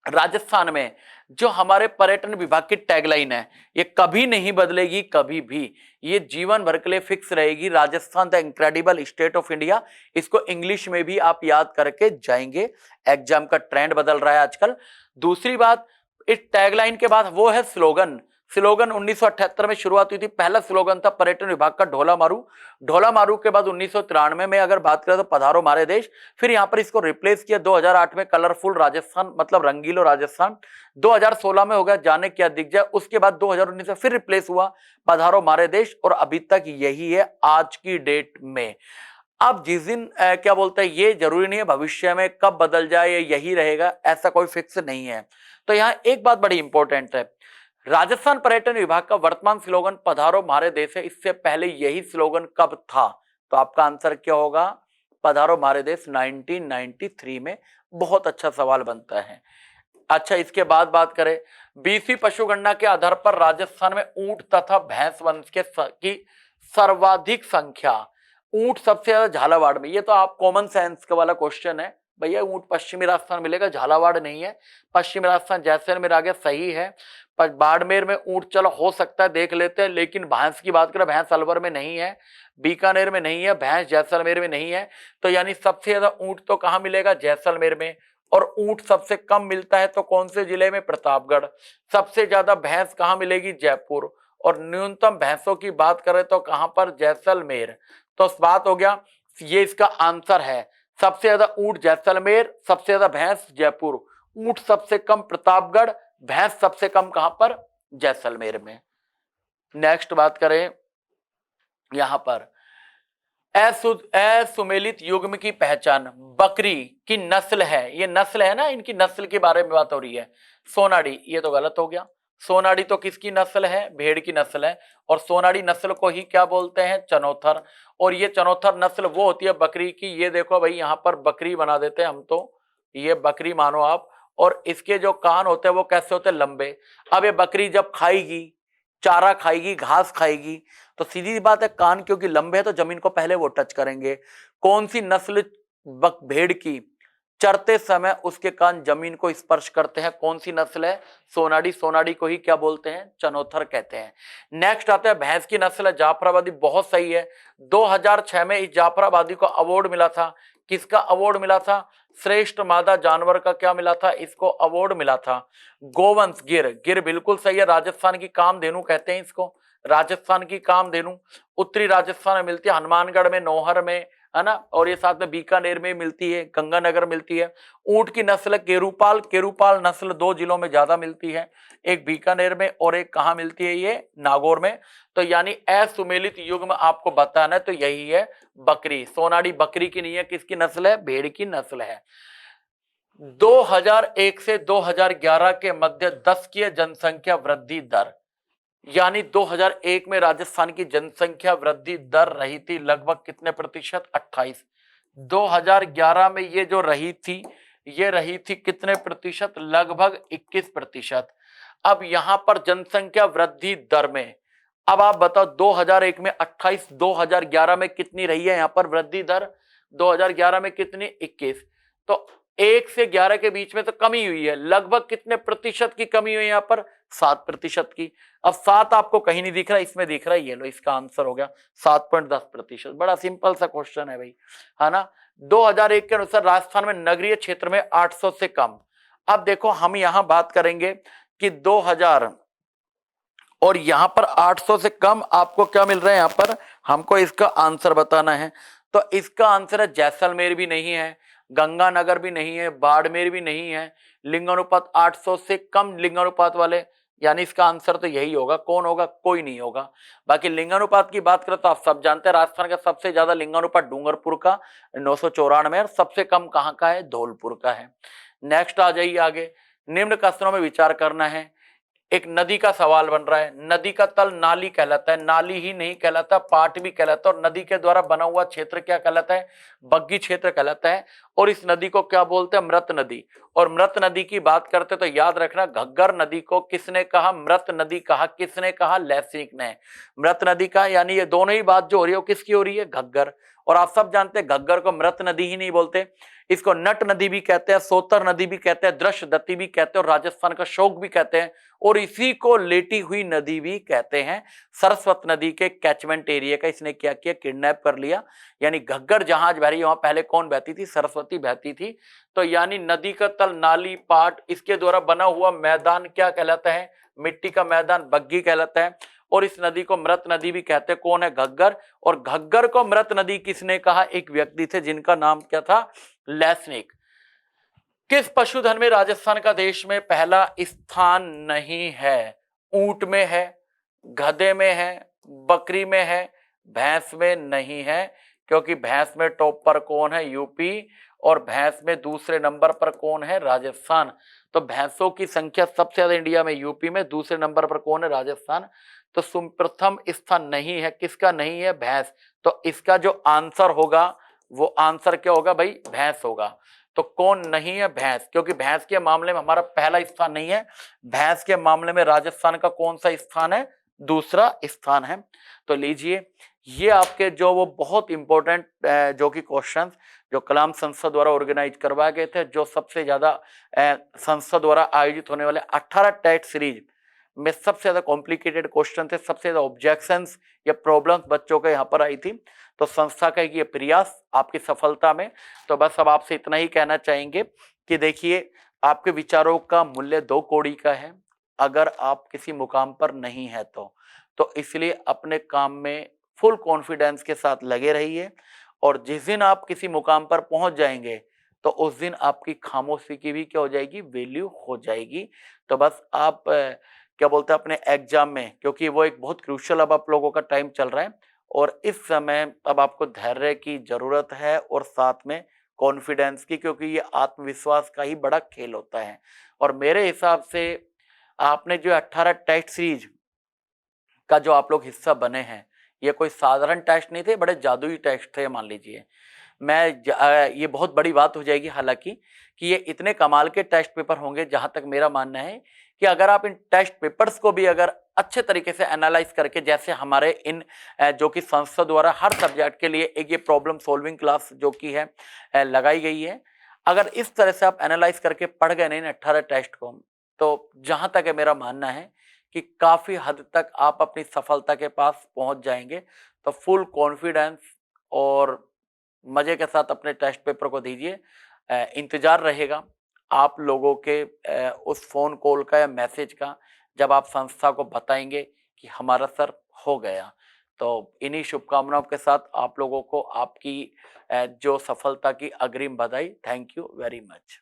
S1: राजस्थान में जो हमारे पर्यटन विभाग की टैगलाइन है ये कभी नहीं बदलेगी, कभी भी, ये जीवन भर के लिए फिक्स रहेगी, Rajasthan the incredible state of India. इसको इंग्लिश में भी आप याद करके जाएंगे, एग्जाम का ट्रेंड बदल रहा है आजकल। दूसरी बात, इस टैगलाइन के बाद वो है स्लोगन। स्लोगन 1978 में शुरुआत हुई थी, पहला स्लोगन था पर्यटन विभाग का ढोला मारू। ढोला मारू के बाद 1993 में अगर बात करें तो पधारो म्हारे देश। फिर यहां पर इसको रिप्लेस किया 2008 में कलरफुल राजस्थान, मतलब रंगीलो राजस्थान। 2016 में हो गया जाने क्या दिख जाए। उसके बाद 2019 में फिर रिप्लेस हुआ पधारो म्हारे देश, और अभी तक यही है आज की डेट में। अब जिस दिन क्या बोलते हैं, ये जरूरी नहीं है भविष्य में कब बदल जाए, यही रहेगा, ऐसा कोई फिक्स नहीं है। तो यहाँ एक बात बड़ी इंपॉर्टेंट है, राजस्थान पर्यटन विभाग का वर्तमान स्लोगन पधारो म्हारे देश है। इससे पहले यही स्लोगन कब था, तो आपका आंसर क्या होगा, पधारो म्हारे देश 1993 में। बहुत अच्छा सवाल बनता है। अच्छा, इसके बाद बात करें, 20वीं पशुगणना के आधार पर राजस्थान में ऊंट तथा भैंस वंश की सर्वाधिक संख्या, ऊंट सबसे ज्यादा झालावाड़ में। ये तो आप कॉमन सेंस का वाला क्वेश्चन है भैया, ऊंट पश्चिमी राजस्थान मिलेगा, झालावाड़ नहीं है। पश्चिमी राजस्थान जैसलमेर आ गया, सही है। पर बाड़मेर में ऊंट चलो हो सकता है, देख लेते हैं, लेकिन भैंस की बात करें, भैंस अलवर में नहीं है, बीकानेर में नहीं है, भैंस जैसलमेर में नहीं है। तो यानी सबसे ज्यादा ऊंट तो कहां मिलेगा, जैसलमेर में। और ऊंट सबसे कम मिलता है तो कौन से जिले में, प्रतापगढ़। सबसे ज्यादा भैंस कहां मिलेगी, जयपुर। और न्यूनतम भैंसों की बात करें तो कहां पर, जैसलमेर। तो बात हो गया ये इसका आंसर है। सबसे ज्यादा ऊंट जैसलमेर, सबसे ज्यादा भैंस जयपुर। ऊंट सबसे कम प्रतापगढ़, भैंस सबसे कम कहां पर, जैसलमेर में। नेक्स्ट बात करें यहां पर, असुमेलित युग्म की पहचान, बकरी की नस्ल है, ये नस्ल है ना, इनकी नस्ल के बारे में बात हो रही है। सोनाड़ी, ये तो गलत हो गया। सोनाड़ी तो किसकी नस्ल है, भेड़ की नस्ल है, और सोनाड़ी नस्ल को ही क्या बोलते हैं, चनौथर। और ये चनौथर नस्ल वो होती है बकरी की, ये देखो भाई यहां पर बकरी बना देते हैं हम तो, ये बकरी मानो आप। और इसके जो कान होते हैं वो कैसे होते हैं, लंबे। अब ये बकरी जब खाएगी, चारा खाएगी, घास खाएगी, तो सीधी बात है कान क्योंकि लंबे है तो जमीन को पहले वो टच करेंगे। कौन सी नस्ल भेड़ की चरते समय उसके कान जमीन को स्पर्श करते हैं, कौन सी नस्ल है, सोनाड़ी। सोनाड़ी को ही क्या बोलते हैं, चनौथर कहते हैं। नेक्स्ट आता है भैंस की नस्ल है जाफराबादी, बहुत सही है। 2006 में इस जाफराबादी को अवार्ड मिला था, किसका अवार्ड मिला था, श्रेष्ठ मादा जानवर का क्या मिला था, इसको अवार्ड मिला था। गोवंश गिर, गिर बिल्कुल सही है, राजस्थान की कामधेनु कहते हैं इसको, राजस्थान की कामधेनु। उत्तरी राजस्थान में मिलती है, हनुमानगढ़ में, नौहर में, है ना, और ये साथ में बीकानेर में मिलती है, गंगानगर मिलती है। ऊंट की नस्ल केरूपाल, केरूपाल नस्ल 2 जिलों में ज्यादा मिलती है, एक बीकानेर में और एक कहां मिलती है, ये नागौर में। तो यानी असुमेलित युग्म आपको बताना है तो यही है बकरी। सोनाड़ी बकरी की नहीं है, किसकी नस्ल है, भेड़ की नस्ल है। 2001 से 2011 के मध्य 10 की जनसंख्या वृद्धि दर, यानी 2001 में राजस्थान की जनसंख्या वृद्धि दर रही थी लगभग कितने प्रतिशत, 28। 2011 में ये जो रही थी, ये रही थी कितने प्रतिशत, लगभग 21%। अब यहां पर जनसंख्या वृद्धि दर में, अब आप बताओ 2001 में 28, 2011 में कितनी रही है यहां पर वृद्धि दर, 2011 में कितनी, 21। तो 1 से 11 के बीच में तो कमी हुई है, लगभग कितने प्रतिशत की कमी हुई है यहां पर, 7% की। अब 7 आपको कहीं नहीं दिख रहा, इसमें दिख रहा है, ये लो इसका आंसर हो गया 7.10%। बड़ा सिंपल सा क्वेश्चन है भाई, है ना। 2001 के अनुसार राजस्थान में नगरीय क्षेत्र में 800 से कम। अब देखो हम यहां बात करेंगे कि 2000 और यहां पर 800 से कम आपको क्या मिल रहा है, यहां पर हमको इसका आंसर बताना है। तो इसका आंसर है जैसलमेर भी नहीं है, गंगानगर भी नहीं है, बाड़मेर भी नहीं है। लिंगानुपात 800 से कम लिंगानुपात वाले, यानी इसका आंसर तो यही होगा। कौन होगा, कोई नहीं होगा। बाकी लिंगानुपात की बात करें तो आप सब जानते हैं राजस्थान का सबसे ज्यादा लिंगानुपात डूंगरपुर का 994 और सबसे कम कहां का है, धौलपुर का है। नेक्स्ट आ जाइए आगे, निम्न कथनों में विचार करना है। एक नदी का सवाल बन रहा है, नदी का तल नाली कहलाता है, नाली ही नहीं कहलाता, पाट भी कहलाता है। और नदी के द्वारा बना हुआ क्षेत्र क्या कहलाता है, बग्गी क्षेत्र कहलाता है। और इस नदी को क्या बोलते हैं, मृत नदी। और मृत नदी की बात करते तो याद रखना, घग्गर नदी को किसने कहा, मृत नदी कहा, किसने कहा, लैसिक ने। मृत नदी का यानी ये दोनों ही बात जो हो रही है वो किसकी हो रही है, घग्गर। और आप सब जानते हैं घग्गर को मृत नदी ही नहीं बोलते, इसको नट नदी भी कहते हैं, सोतर नदी भी कहते हैं, दृश्य दत्ती भी कहते हैं, और राजस्थान का शोक भी कहते हैं, और इसी को लेटी हुई नदी भी कहते हैं। सरस्वत नदी के कैचमेंट एरिया का इसने क्या किया, किडनैप कर लिया। यानी घग्गर जहाज बह रही है, वहां पहले कौन बहती थी, सरस्वती बहती थी। तो यानी नदी का तल, नाली, पाट, इसके द्वारा बना हुआ मैदान क्या कहलाता है, मिट्टी का मैदान, बग्गी कहलाता है। और इस नदी को मृत नदी भी कहते हैं, कौन है, घग्गर। और घग्गर को मृत नदी किसने कहा, एक व्यक्ति थे जिनका नाम क्या था, लैसनिक। किस पशुधन में राजस्थान का देश में पहला स्थान नहीं है, ऊंट में है, गधे में है, बकरी में है, भैंस में नहीं है। क्योंकि भैंस में टॉप पर कौन है, यूपी। और भैंस में दूसरे नंबर पर कौन है, राजस्थान। तो भैंसों की संख्या सबसे ज्यादा इंडिया में यूपी में, दूसरे नंबर पर कौन है, राजस्थान। तो प्रथम स्थान नहीं है, किसका नहीं है, भैंस। तो इसका जो आंसर होगा वो आंसर क्या होगा भाई, भैंस होगा। तो कौन नहीं है, भैंस। क्योंकि भैंस के मामले में हमारा पहला स्थान नहीं है, भैंस के मामले में राजस्थान का कौन सा स्थान है, दूसरा स्थान है। तो लीजिए ये आपके जो वो बहुत इंपॉर्टेंट जो कि क्वेश्चंस जो कलाम संसद द्वारा ऑर्गेनाइज करवाए गए थे, जो सबसे ज्यादा संसद द्वारा आयोजित होने वाले 18 टेट सीरीज में सबसे ज्यादा कॉम्प्लिकेटेड क्वेश्चन थे, सबसे ज्यादा ऑब्जेक्शंस या प्रॉब्लम्स बच्चों के यहाँ पर आई थी। तो संस्था का ये प्रयास आपकी सफलता में। तो बस अब आपसे इतना ही कहना चाहेंगे कि देखिए आपके विचारों का मूल्य 2 कौड़ी का है, अगर आप किसी मुकाम पर नहीं है तो इसलिए अपने काम में फुल कॉन्फिडेंस के साथ लगे रहिए और जिस दिन आप किसी मुकाम पर पहुंच जाएंगे तो उस दिन आपकी खामोशी की भी क्या हो जाएगी, वैल्यू हो जाएगी। तो बस आप क्या बोलते हैं अपने एग्जाम में, क्योंकि वो एक बहुत क्रूशियल अब आप लोगों का टाइम चल रहा है और इस समय अब आपको धैर्य की जरूरत है और साथ में कॉन्फिडेंस की, क्योंकि ये आत्मविश्वास का ही बड़ा खेल होता है। और मेरे हिसाब से आपने जो 18 टेस्ट सीरीज का जो आप लोग हिस्सा बने हैं, ये कोई साधारण टेस्ट नहीं थे, बड़े जादुई टेस्ट थे मान लीजिए। ये बहुत बड़ी बात हो जाएगी हालांकि कि ये इतने कमाल के टेस्ट पेपर होंगे, जहां तक मेरा मानना है कि अगर आप इन टेस्ट पेपर्स को भी अगर अच्छे तरीके से एनालाइज करके, जैसे हमारे इन जो कि संस्था द्वारा हर सब्जेक्ट के लिए एक ये प्रॉब्लम सॉल्विंग क्लास जो कि है लगाई गई है, अगर इस तरह से आप एनालाइज करके पढ़ गए नहीं 18 टेस्ट को, तो जहां तक है मेरा मानना है कि काफी हद तक आप अपनी सफलता के पास पहुंच जाएंगे। तो फुल कॉन्फिडेंस और मजे के साथ अपने टेस्ट पेपर को दीजिए। इंतजार रहेगा आप लोगों के उस फोन कॉल का या मैसेज का, जब आप संस्था को बताएंगे कि हमारा सर हो गया। तो इन्हीं शुभकामनाओं के साथ आप लोगों को आपकी जो सफलता की अग्रिम बधाई। Thank you very much.